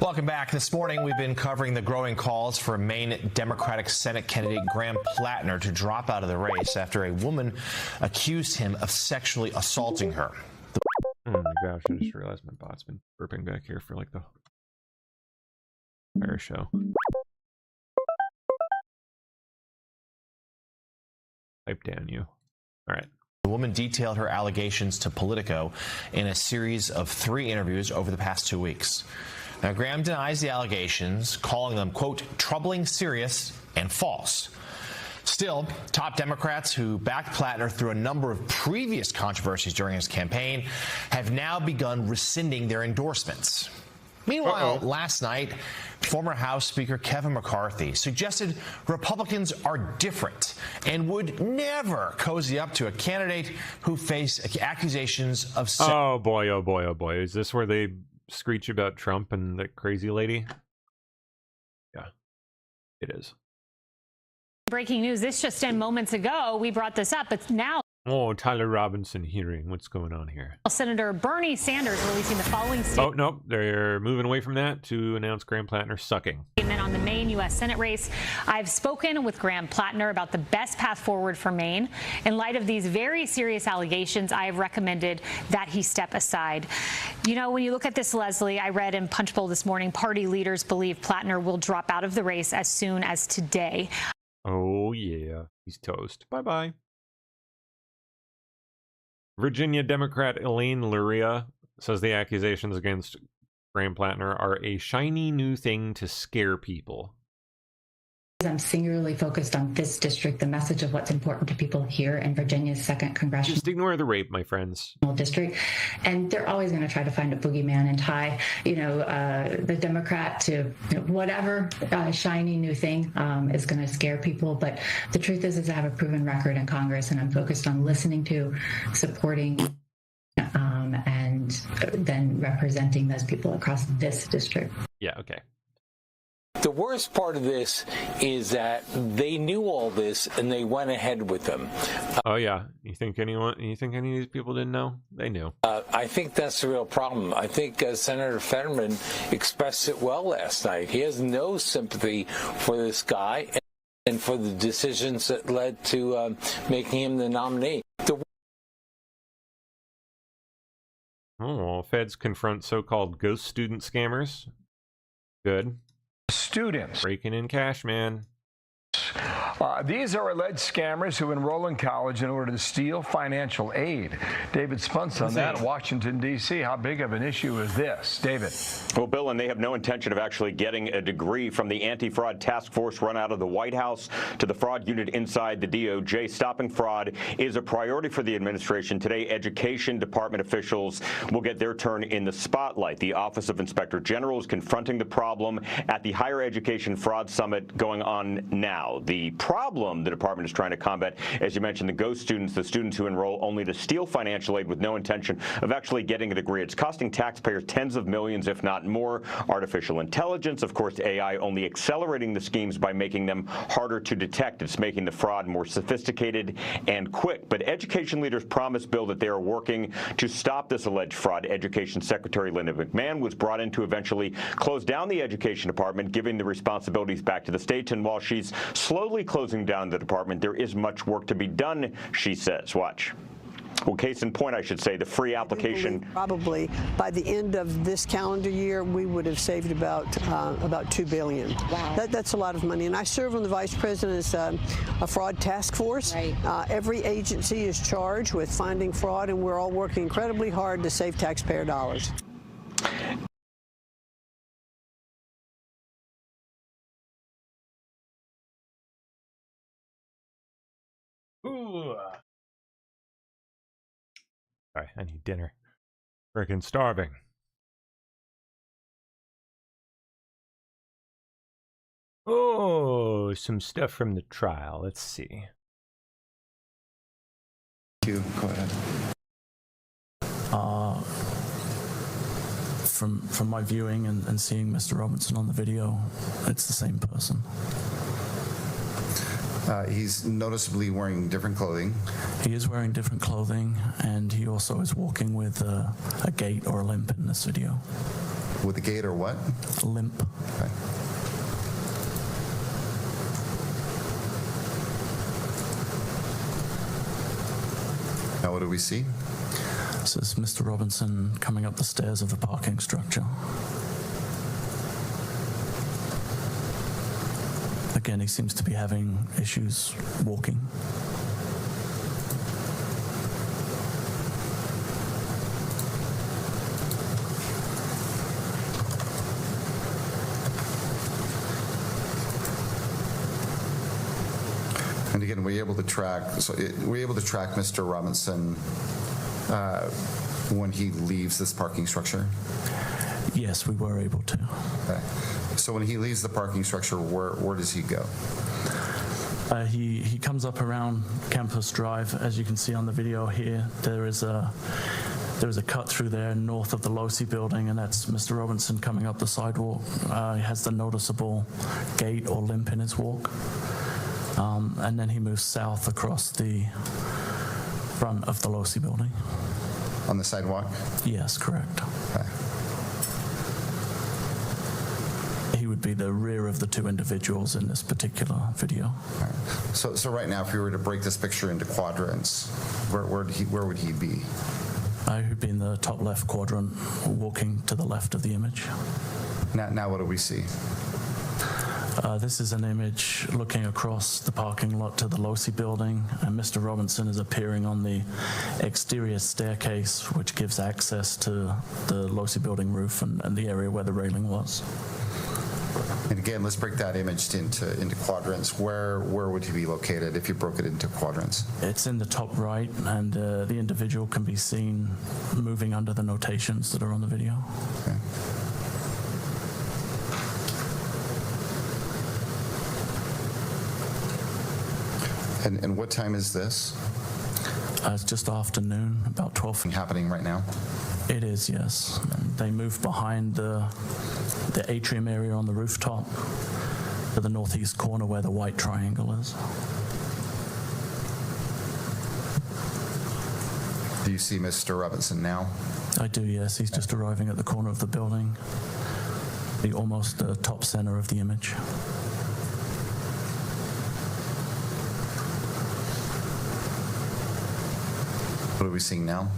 Speaker 19: Welcome back. This morning, we've been covering the growing calls for Maine Democratic Senate candidate Graham Plattner to drop out of the race after a woman accused him of sexually assaulting her.
Speaker 1: Oh my gosh, I just realized my bot's been burping back here for like the entire show. Pipe down, you. All right.
Speaker 19: The woman detailed her allegations to Politico in a series of 3 interviews over the past 2 weeks. Now, Graham denies the allegations, calling them, quote, troubling, serious, and false. Still, top Democrats who backed Plattner through a number of previous controversies during his campaign have now begun rescinding their endorsements. Meanwhile, last night, former House Speaker Kevin McCarthy suggested Republicans are different and would never cozy up to a candidate who faced accusations of sex.
Speaker 1: Oh boy, oh boy, oh boy. Is this where they screech about Trump and that crazy lady? Yeah, it is.
Speaker 20: Breaking news, this just in moments ago, we brought this up, but now
Speaker 1: Oh, Tyler Robinson hearing. What's going on here?
Speaker 20: Senator Bernie Sanders releasing the following statement.
Speaker 1: Oh, no, they're moving away from that to announce Graham Plattner sucking.
Speaker 20: On the Maine U.S. Senate race, I've spoken with Graham Plattner about the best path forward for Maine. In light of these very serious allegations, I have recommended that he step aside. You know, when you look at this, Leslie, I read in Punchbowl this morning, party leaders believe Plattner will drop out of the race as soon as today.
Speaker 1: Oh, yeah. He's toast. Bye-bye. Virginia Democrat Elaine Luria says the accusations against Graham Plattner are a shiny new thing to scare people.
Speaker 21: I'm singularly focused on this district, the message of what's important to people here in Virginia's 2nd congressional.
Speaker 1: Just ignore the rape, my friends.
Speaker 21: District, and they're always going to try to find a boogeyman and tie, the Democrat to whatever shiny new thing is going to scare people. But the truth is I have a proven record in Congress, and I'm focused on listening to, supporting, and then representing those people across this district.
Speaker 1: Yeah. Okay.
Speaker 22: The worst part of this is that they knew all this and they went ahead with them.
Speaker 1: Oh yeah, you think any of these people didn't know? They knew.
Speaker 22: I think that's the real problem. I think Senator Fetterman expressed it well last night. He has no sympathy for this guy and for the decisions that led to making him the nominee.
Speaker 1: Oh, feds confront so-called ghost student scammers. Good.
Speaker 23: Students
Speaker 1: breaking in cash, man.
Speaker 3: These are alleged scammers who enroll in college in order to steal financial aid. David Spunts on that, Washington, D.C. How big of an issue is this? David.
Speaker 4: Well, Bill, and they have no intention of actually getting a degree from the anti-fraud task force run out of the White House to the fraud unit inside the DOJ. Stopping fraud is a priority for the administration. Today, Education Department officials will get their turn in the spotlight. The Office of Inspector General is confronting the problem at the Higher Education Fraud Summit going on now. The problem the department is trying to combat, as you mentioned, the ghost students, the students who enroll only to steal financial aid with no intention of actually getting a degree. It's costing taxpayers tens of millions, if not more. Artificial intelligence, of course, AI, only accelerating the schemes by making them harder to detect. It's making the fraud more sophisticated and quick. But education leaders promised, Bill, that they are working to stop this alleged fraud. Education Secretary Linda McMahon was brought in to eventually close down the Education Department, giving the responsibilities back to the states. And while she's slowly closing down the department, there is much work to be done, she says. Watch. Well, case in point, I should say, the free application.
Speaker 23: Probably by the end of this calendar year, we would have saved about $2 billion. Wow. That's a lot of money. And I serve on the Vice President's a fraud task force. Right. Every agency is charged with finding fraud, and we're all working incredibly hard to save taxpayer dollars.
Speaker 1: Ooh. Sorry, I need dinner. Freaking starving. Oh, some stuff from the trial. Let's see.
Speaker 24: Go ahead. From my viewing and seeing Mr. Robinson on the video, it's the same person.
Speaker 25: He's noticeably wearing different clothing.
Speaker 24: He is wearing different clothing, and he also is walking with a gait or a limp in this video.
Speaker 25: With a gait or what?
Speaker 24: A limp.
Speaker 25: Okay. Now what do we see?
Speaker 24: This is Mr. Robinson coming up the stairs of the parking structure. Again, he seems to be having issues walking.
Speaker 25: And again, we're able to track Mr. Robinson when he leaves this parking structure?
Speaker 24: Yes, we were able to.
Speaker 25: Okay. So when he leaves the parking structure, where does he go?
Speaker 24: He comes up around Campus Drive. As you can see on the video here, there is a cut through there north of the Losi building, and that's Mr. Robinson coming up the sidewalk. He has the noticeable gait or limp in his walk. And then he moves south across the front of the Losi building.
Speaker 25: On the sidewalk?
Speaker 24: Yes, correct.
Speaker 25: Okay.
Speaker 24: He would be the rear of the two individuals in this particular video.
Speaker 25: All right. So right now, if we were to break this picture into quadrants, where would he be?
Speaker 24: He'd be in the top left quadrant, walking to the left of the image.
Speaker 25: Now what do we see?
Speaker 24: This is an image looking across the parking lot to the Losi building, and Mr. Robinson is appearing on the exterior staircase, which gives access to the Losi building roof and the area where the railing was.
Speaker 25: And again, let's break that image into quadrants. Where would he be located if you broke it into quadrants?
Speaker 24: It's in the top right, and the individual can be seen moving under the notations that are on the video.
Speaker 25: Okay. And what time is this?
Speaker 24: It's just afternoon, about 12.
Speaker 25: Happening right now?
Speaker 24: It is, yes. They move behind the atrium area on the rooftop to the northeast corner where the white triangle is.
Speaker 25: Do you see Mr. Robinson now?
Speaker 24: I do, yes. He's just arriving at the corner of the building, the almost top center of the image.
Speaker 25: What are we seeing now?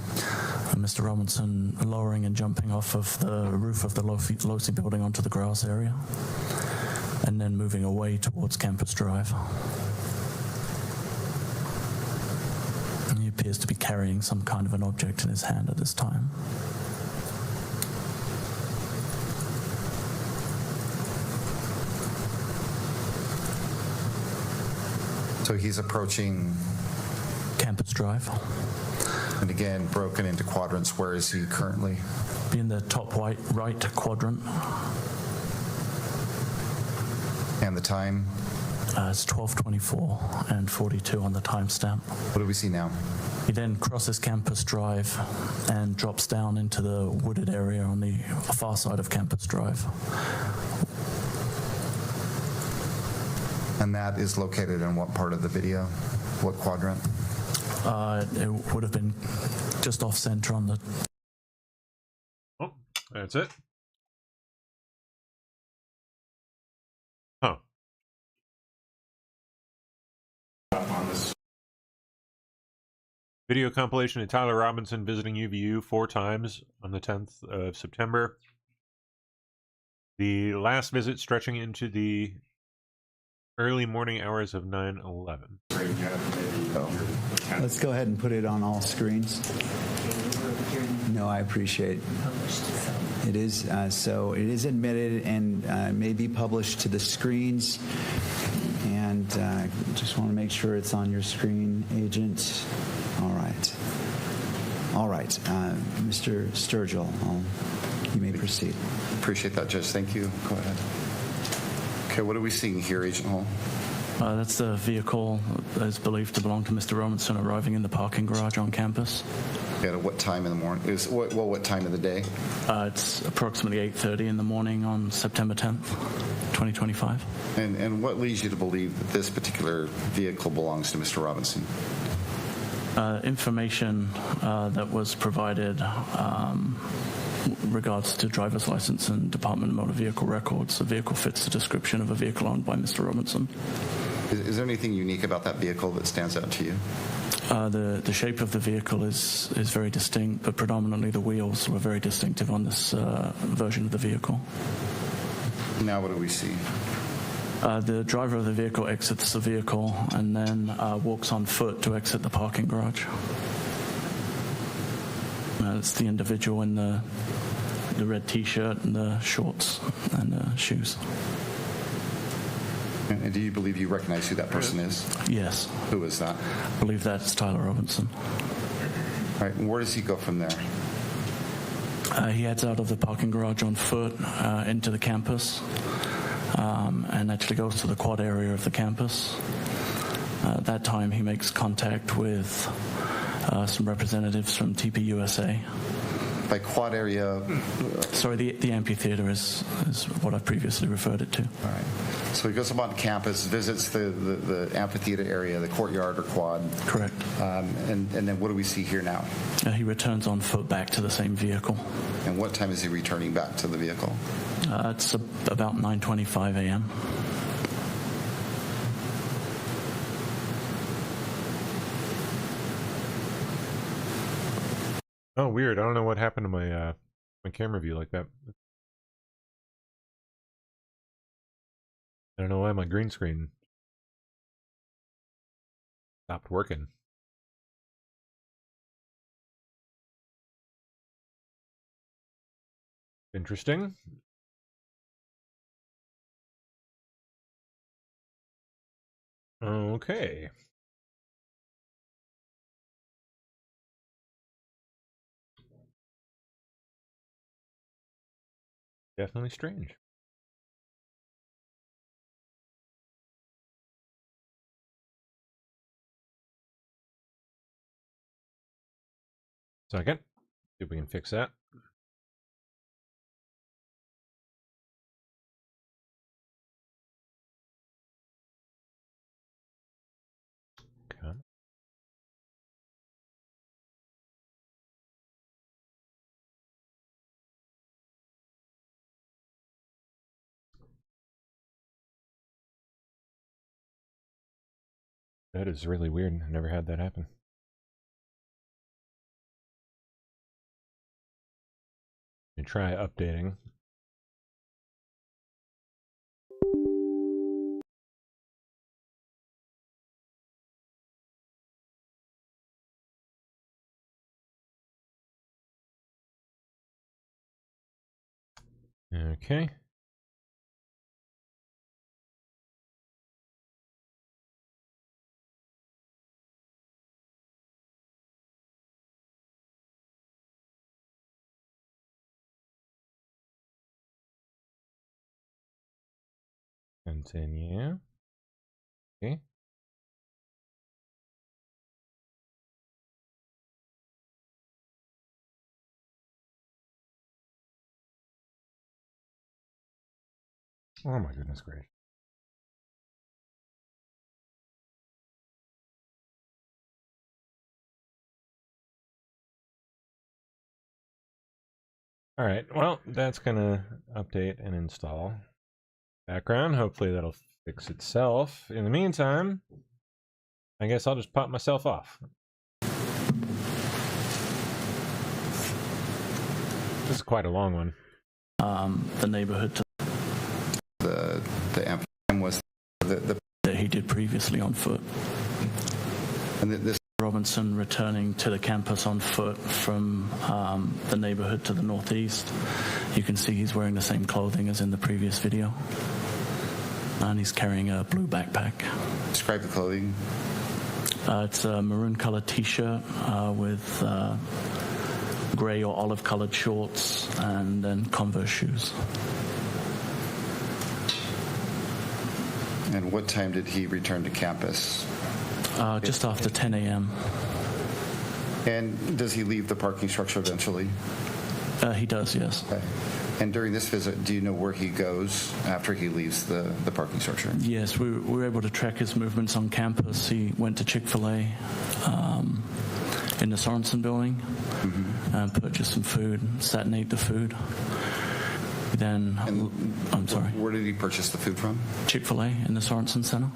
Speaker 24: Mr. Robinson lowering and jumping off of the roof of the Losi building onto the grass area, and then moving away towards Campus Drive. appears to be carrying some kind of an object in his hand at this time.
Speaker 25: So he's approaching
Speaker 24: Campus Drive.
Speaker 25: And again, broken into quadrants. Where is he currently?
Speaker 24: Be in the top right quadrant.
Speaker 25: And the time?
Speaker 24: It's 12:24 and 42 on the timestamp.
Speaker 25: What do we see now?
Speaker 24: He then crosses Campus Drive and drops down into the wooded area on the far side of Campus Drive.
Speaker 25: And that is located in what part of the video? What quadrant?
Speaker 24: It would have been just off center on the...
Speaker 2: Oh, that's it. Huh.
Speaker 5: On this
Speaker 2: Video compilation of Tyler Robinson visiting UVU 4 times on the 10th of September. The last visit stretching into the early morning hours of 9/11.
Speaker 7: Let's go ahead and put it on all screens. No, I appreciate it. Is so it is admitted and may be published to the screens. And just want to make sure it's on your screen, Agent. All right. All right. Mr. Sturgill, you may proceed.
Speaker 25: Appreciate that, Judge. Thank you. Go ahead. Okay, what are we seeing here, Agent Hall?
Speaker 24: That's the vehicle that is believed to belong to Mr. Robinson arriving in the parking garage on campus.
Speaker 25: At what time in the morning? What time of the day?
Speaker 24: It's approximately 8:30 in the morning on September 10th, 2025.
Speaker 25: And what leads you to believe that this particular vehicle belongs to Mr. Robinson?
Speaker 24: Information that was provided regards to driver's license and Department of Motor Vehicle records. The vehicle fits the description of a vehicle owned by Mr. Robinson.
Speaker 25: Is there anything unique about that vehicle that stands out to you?
Speaker 24: The shape of the vehicle is very distinct, but predominantly the wheels were very distinctive on this version of the vehicle.
Speaker 25: Now what do we see?
Speaker 24: The driver of the vehicle exits the vehicle and then walks on foot to exit the parking garage. It's the individual in the red T-shirt and the shorts and the shoes.
Speaker 25: And do you believe you recognize who that person is?
Speaker 24: Yes.
Speaker 25: Who is that?
Speaker 24: I believe that's Tyler Robinson.
Speaker 25: All right, and where does he go from there?
Speaker 24: He heads out of the parking garage on foot into the campus and actually goes to the quad area of the campus. At that time, he makes contact with some representatives from TPUSA.
Speaker 25: By quad area?
Speaker 24: Sorry, the amphitheater is what I previously referred it to.
Speaker 25: All right. So he goes up on campus, visits the amphitheater area, the courtyard or quad.
Speaker 24: Correct.
Speaker 25: And then what do we see here now?
Speaker 24: He returns on foot back to the same vehicle.
Speaker 25: And what time is he returning back to the vehicle?
Speaker 24: It's about 9:25 a.m.
Speaker 2: Oh, weird. I don't know what happened to my my camera view like that. I don't know why my green screen stopped working. Interesting. Okay. Definitely strange. Second. See if we can fix that. Okay. That is really weird. I never had that happen. And try updating.
Speaker 1: Okay. Continue. Okay. Oh my goodness gracious. All right, well, that's gonna update and install background. Hopefully that'll fix itself. In the meantime, I guess I'll just pop myself off. This is quite a long one.
Speaker 24: The neighborhood
Speaker 25: The amp was the
Speaker 24: that he did previously on foot.
Speaker 25: And this
Speaker 24: Robinson returning to the campus on foot from the neighborhood to the northeast. You can see he's wearing the same clothing as in the previous video. And he's carrying a blue backpack.
Speaker 25: Describe the clothing.
Speaker 24: It's a maroon colored t-shirt with gray or olive colored shorts and then Converse shoes.
Speaker 25: And what time did he return to campus?
Speaker 24: Just after 10 a.m.
Speaker 25: And does he leave the parking structure eventually?
Speaker 24: He does, yes.
Speaker 25: Okay. And during this visit, do you know where he goes after he leaves the parking structure?
Speaker 24: Yes, we were able to track his movements on campus. He went to Chick-fil-A in the Sorensen building and purchased some food, sat and ate the food. Then, I'm sorry.
Speaker 25: Where did he purchase the food from?
Speaker 24: Chick-fil-A in the Sorensen Center.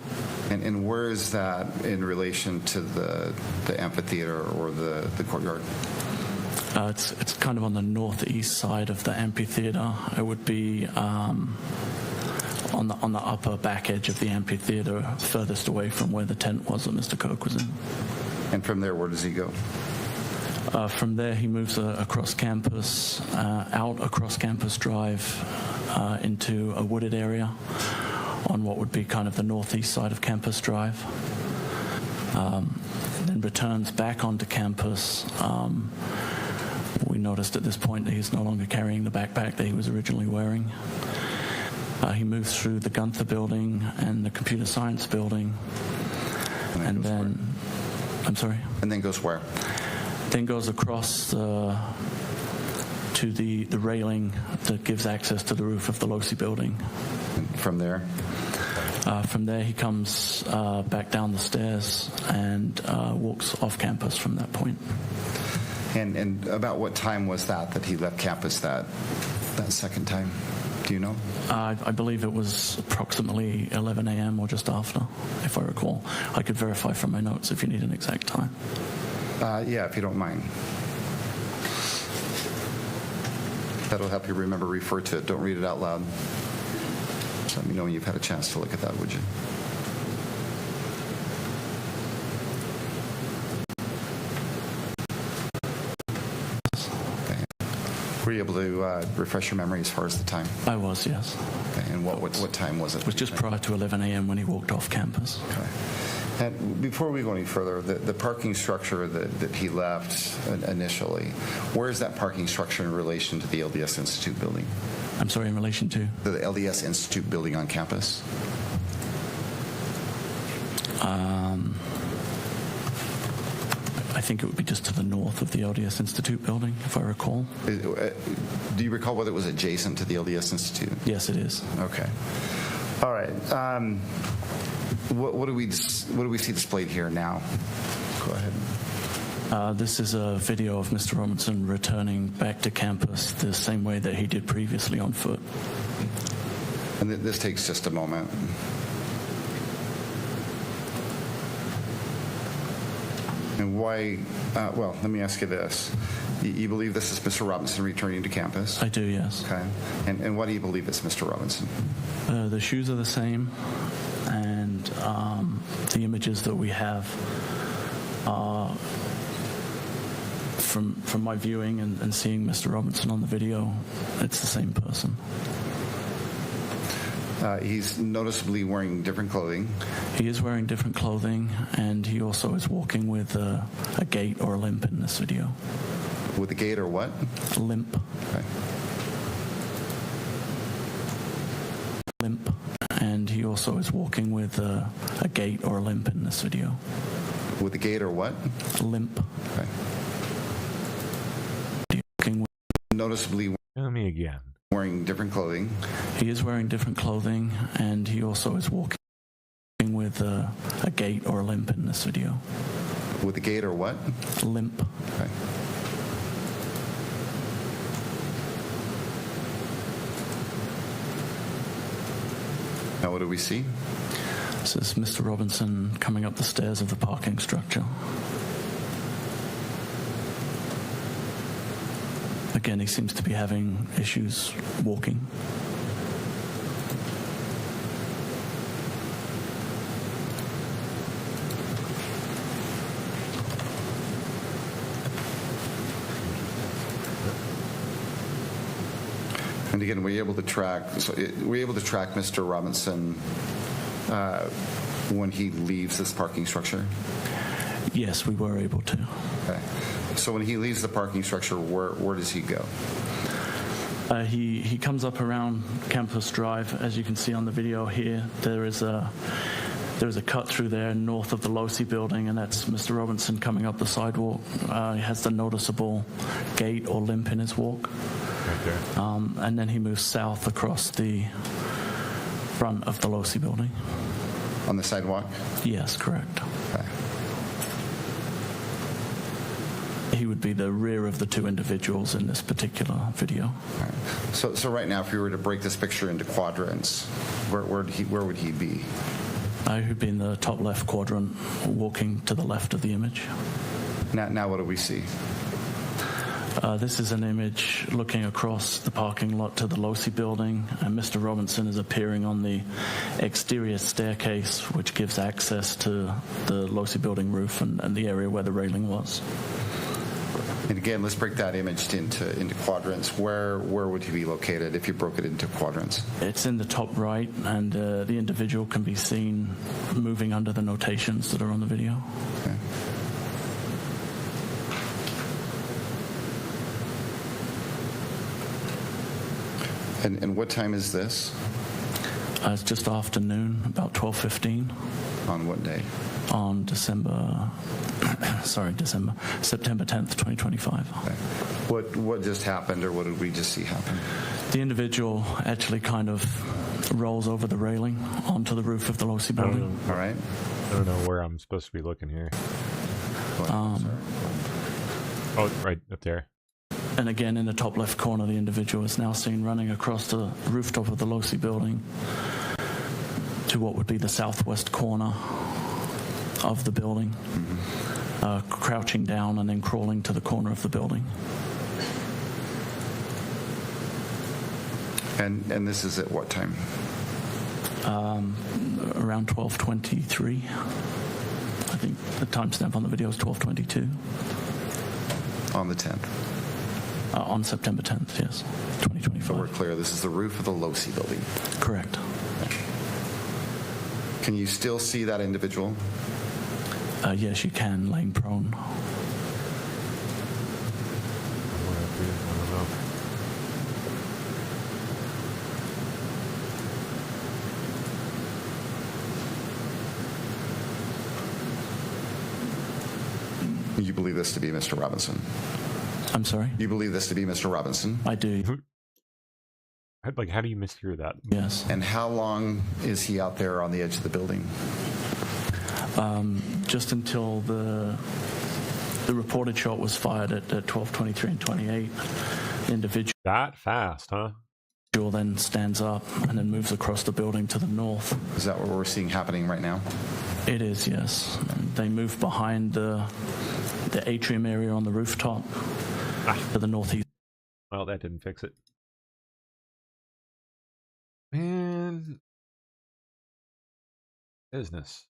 Speaker 25: And where is that in relation to the amphitheater or the courtyard?
Speaker 24: It's kind of on the northeast side of the amphitheater. It would be on the upper back edge of the amphitheater, furthest away from where the tent was that Mr. Koch was in.
Speaker 25: And from there, where does he go?
Speaker 24: From there, he moves across campus, out across Campus Drive into a wooded area on what would be kind of the northeast side of Campus Drive. Then returns back onto campus. We noticed at this point that he's no longer carrying the backpack that he was originally wearing. He moves through the Gunther building and the computer science building. And then I'm sorry?
Speaker 25: And then goes where?
Speaker 24: Then goes across to the railing that gives access to the roof of the Losi building.
Speaker 25: And from there?
Speaker 24: From there, he comes back down the stairs and walks off campus from that point.
Speaker 25: And about what time was that he left campus that second time? Do you know?
Speaker 24: I believe it was approximately 11 a.m. or just after, if I recall. I could verify from my notes if you need an exact time.
Speaker 25: Yeah, if you don't mind. That'll help you remember, refer to it. Don't read it out loud. Just let me know when you've had a chance to look at that, would you? Were you able to refresh your memory as far as the time?
Speaker 24: I was, yes.
Speaker 25: Okay, and what time was it?
Speaker 24: It was just prior to 11 a.m. when he walked off campus.
Speaker 25: Okay. And before we go any further, the parking structure that he left initially, where is that parking structure in relation to the LDS Institute building?
Speaker 24: I'm sorry, in relation to?
Speaker 25: The LDS Institute building on campus?
Speaker 24: I think it would be just to the north of the LDS Institute building, if I recall.
Speaker 25: Do you recall whether it was adjacent to the LDS Institute?
Speaker 24: Yes, it is.
Speaker 25: Okay. All right. What do we see displayed here now? Go ahead.
Speaker 24: This is a video of Mr. Robinson returning back to campus the same way that he did previously on foot.
Speaker 25: And this takes just a moment. And why, well, let me ask you this. You believe this is Mr. Robinson returning to campus?
Speaker 24: I do, yes.
Speaker 25: Okay. And why do you believe it's Mr. Robinson?
Speaker 24: The shoes are the same, and the images that we have are from my viewing and seeing Mr. Robinson on the video, it's the same person.
Speaker 25: He's noticeably wearing different clothing.
Speaker 24: He is wearing different clothing, and he also is walking with a gait or a limp in this video.
Speaker 25: With a gait or what?
Speaker 24: A limp.
Speaker 25: Okay.
Speaker 24: Limp, and he also is walking with a gait or a limp in this video.
Speaker 25: With a gait or what?
Speaker 24: A limp.
Speaker 25: Okay.
Speaker 24: Walking with
Speaker 25: Noticeably
Speaker 2: Tell me again.
Speaker 25: wearing different clothing.
Speaker 24: He is wearing different clothing, and he also is walking with a gait or a limp in this video.
Speaker 25: With a gait or what?
Speaker 24: A limp.
Speaker 25: Okay. Now what do we see?
Speaker 24: This is Mr. Robinson coming up the stairs of the parking structure. Again, he seems to be having issues walking.
Speaker 25: And again, were you able to track Mr. Robinson when he leaves this parking structure?
Speaker 24: Yes, we were able to.
Speaker 25: Okay. So when he leaves the parking structure, where does he go?
Speaker 24: He comes up around Campus Drive, as you can see on the video here. There is a cut through there north of the Losi building, and that's Mr. Robinson coming up the sidewalk. He has the noticeable gait or limp in his walk.
Speaker 2: Okay.
Speaker 24: And then he moves south across the front of the Losi building.
Speaker 25: On the sidewalk?
Speaker 24: Yes, correct.
Speaker 25: Okay.
Speaker 24: He would be the rear of the two individuals in this particular video.
Speaker 25: All right. So right now, if you were to break this picture into quadrants, where would he be?
Speaker 24: He'd be in the top left quadrant, walking to the left of the image.
Speaker 25: Now what do we see?
Speaker 24: This is an image looking across the parking lot to the Losi building, and Mr. Robinson is appearing on the exterior staircase, which gives access to the Losi building roof and the area where the railing was.
Speaker 25: And again, let's break that image into quadrants. Where would he be located if you broke it into quadrants?
Speaker 24: It's in the top right, and the individual can be seen moving under the notations that are on the video.
Speaker 25: Okay. And what time is this?
Speaker 24: It's just afternoon, about 12:15.
Speaker 25: On what day?
Speaker 24: On September 10th, 2025.
Speaker 25: Okay. What just happened, or what did we just see happen?
Speaker 24: The individual actually kind of rolls over the railing onto the roof of the Losi building.
Speaker 25: All right.
Speaker 2: I don't know where I'm supposed to be looking here. Oh, right up there.
Speaker 24: And again, in the top left corner, the individual is now seen running across the rooftop of the Losi building to what would be the southwest corner of the building, crouching down and then crawling to the corner of the building.
Speaker 25: And this is at what time?
Speaker 24: Around 12:23. I think the timestamp on the video is 12:22.
Speaker 25: On the 10th?
Speaker 24: On September 10th, yes, 2025.
Speaker 25: So we're clear, this is the roof of the Losi building?
Speaker 24: Correct.
Speaker 25: Can you still see that individual?
Speaker 24: Yes, you can, laying prone.
Speaker 25: You believe this to be Mr. Robinson?
Speaker 24: I'm sorry?
Speaker 25: You believe this to be Mr. Robinson?
Speaker 24: I do.
Speaker 2: How do you mishear that?
Speaker 24: Yes.
Speaker 25: And how long is he out there on the edge of the building?
Speaker 24: Just until the reported shot was fired at 12:23 and 28. The individual
Speaker 2: that fast, huh?
Speaker 24: Then stands up and then moves across the building to the north.
Speaker 25: Is that what we're seeing happening right now?
Speaker 24: It is, yes. They move behind the atrium area on the rooftop to the northeast.
Speaker 2: Well, that didn't fix it. Man, business.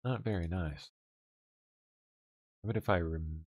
Speaker 2: Not very nice.
Speaker 1: But if I remember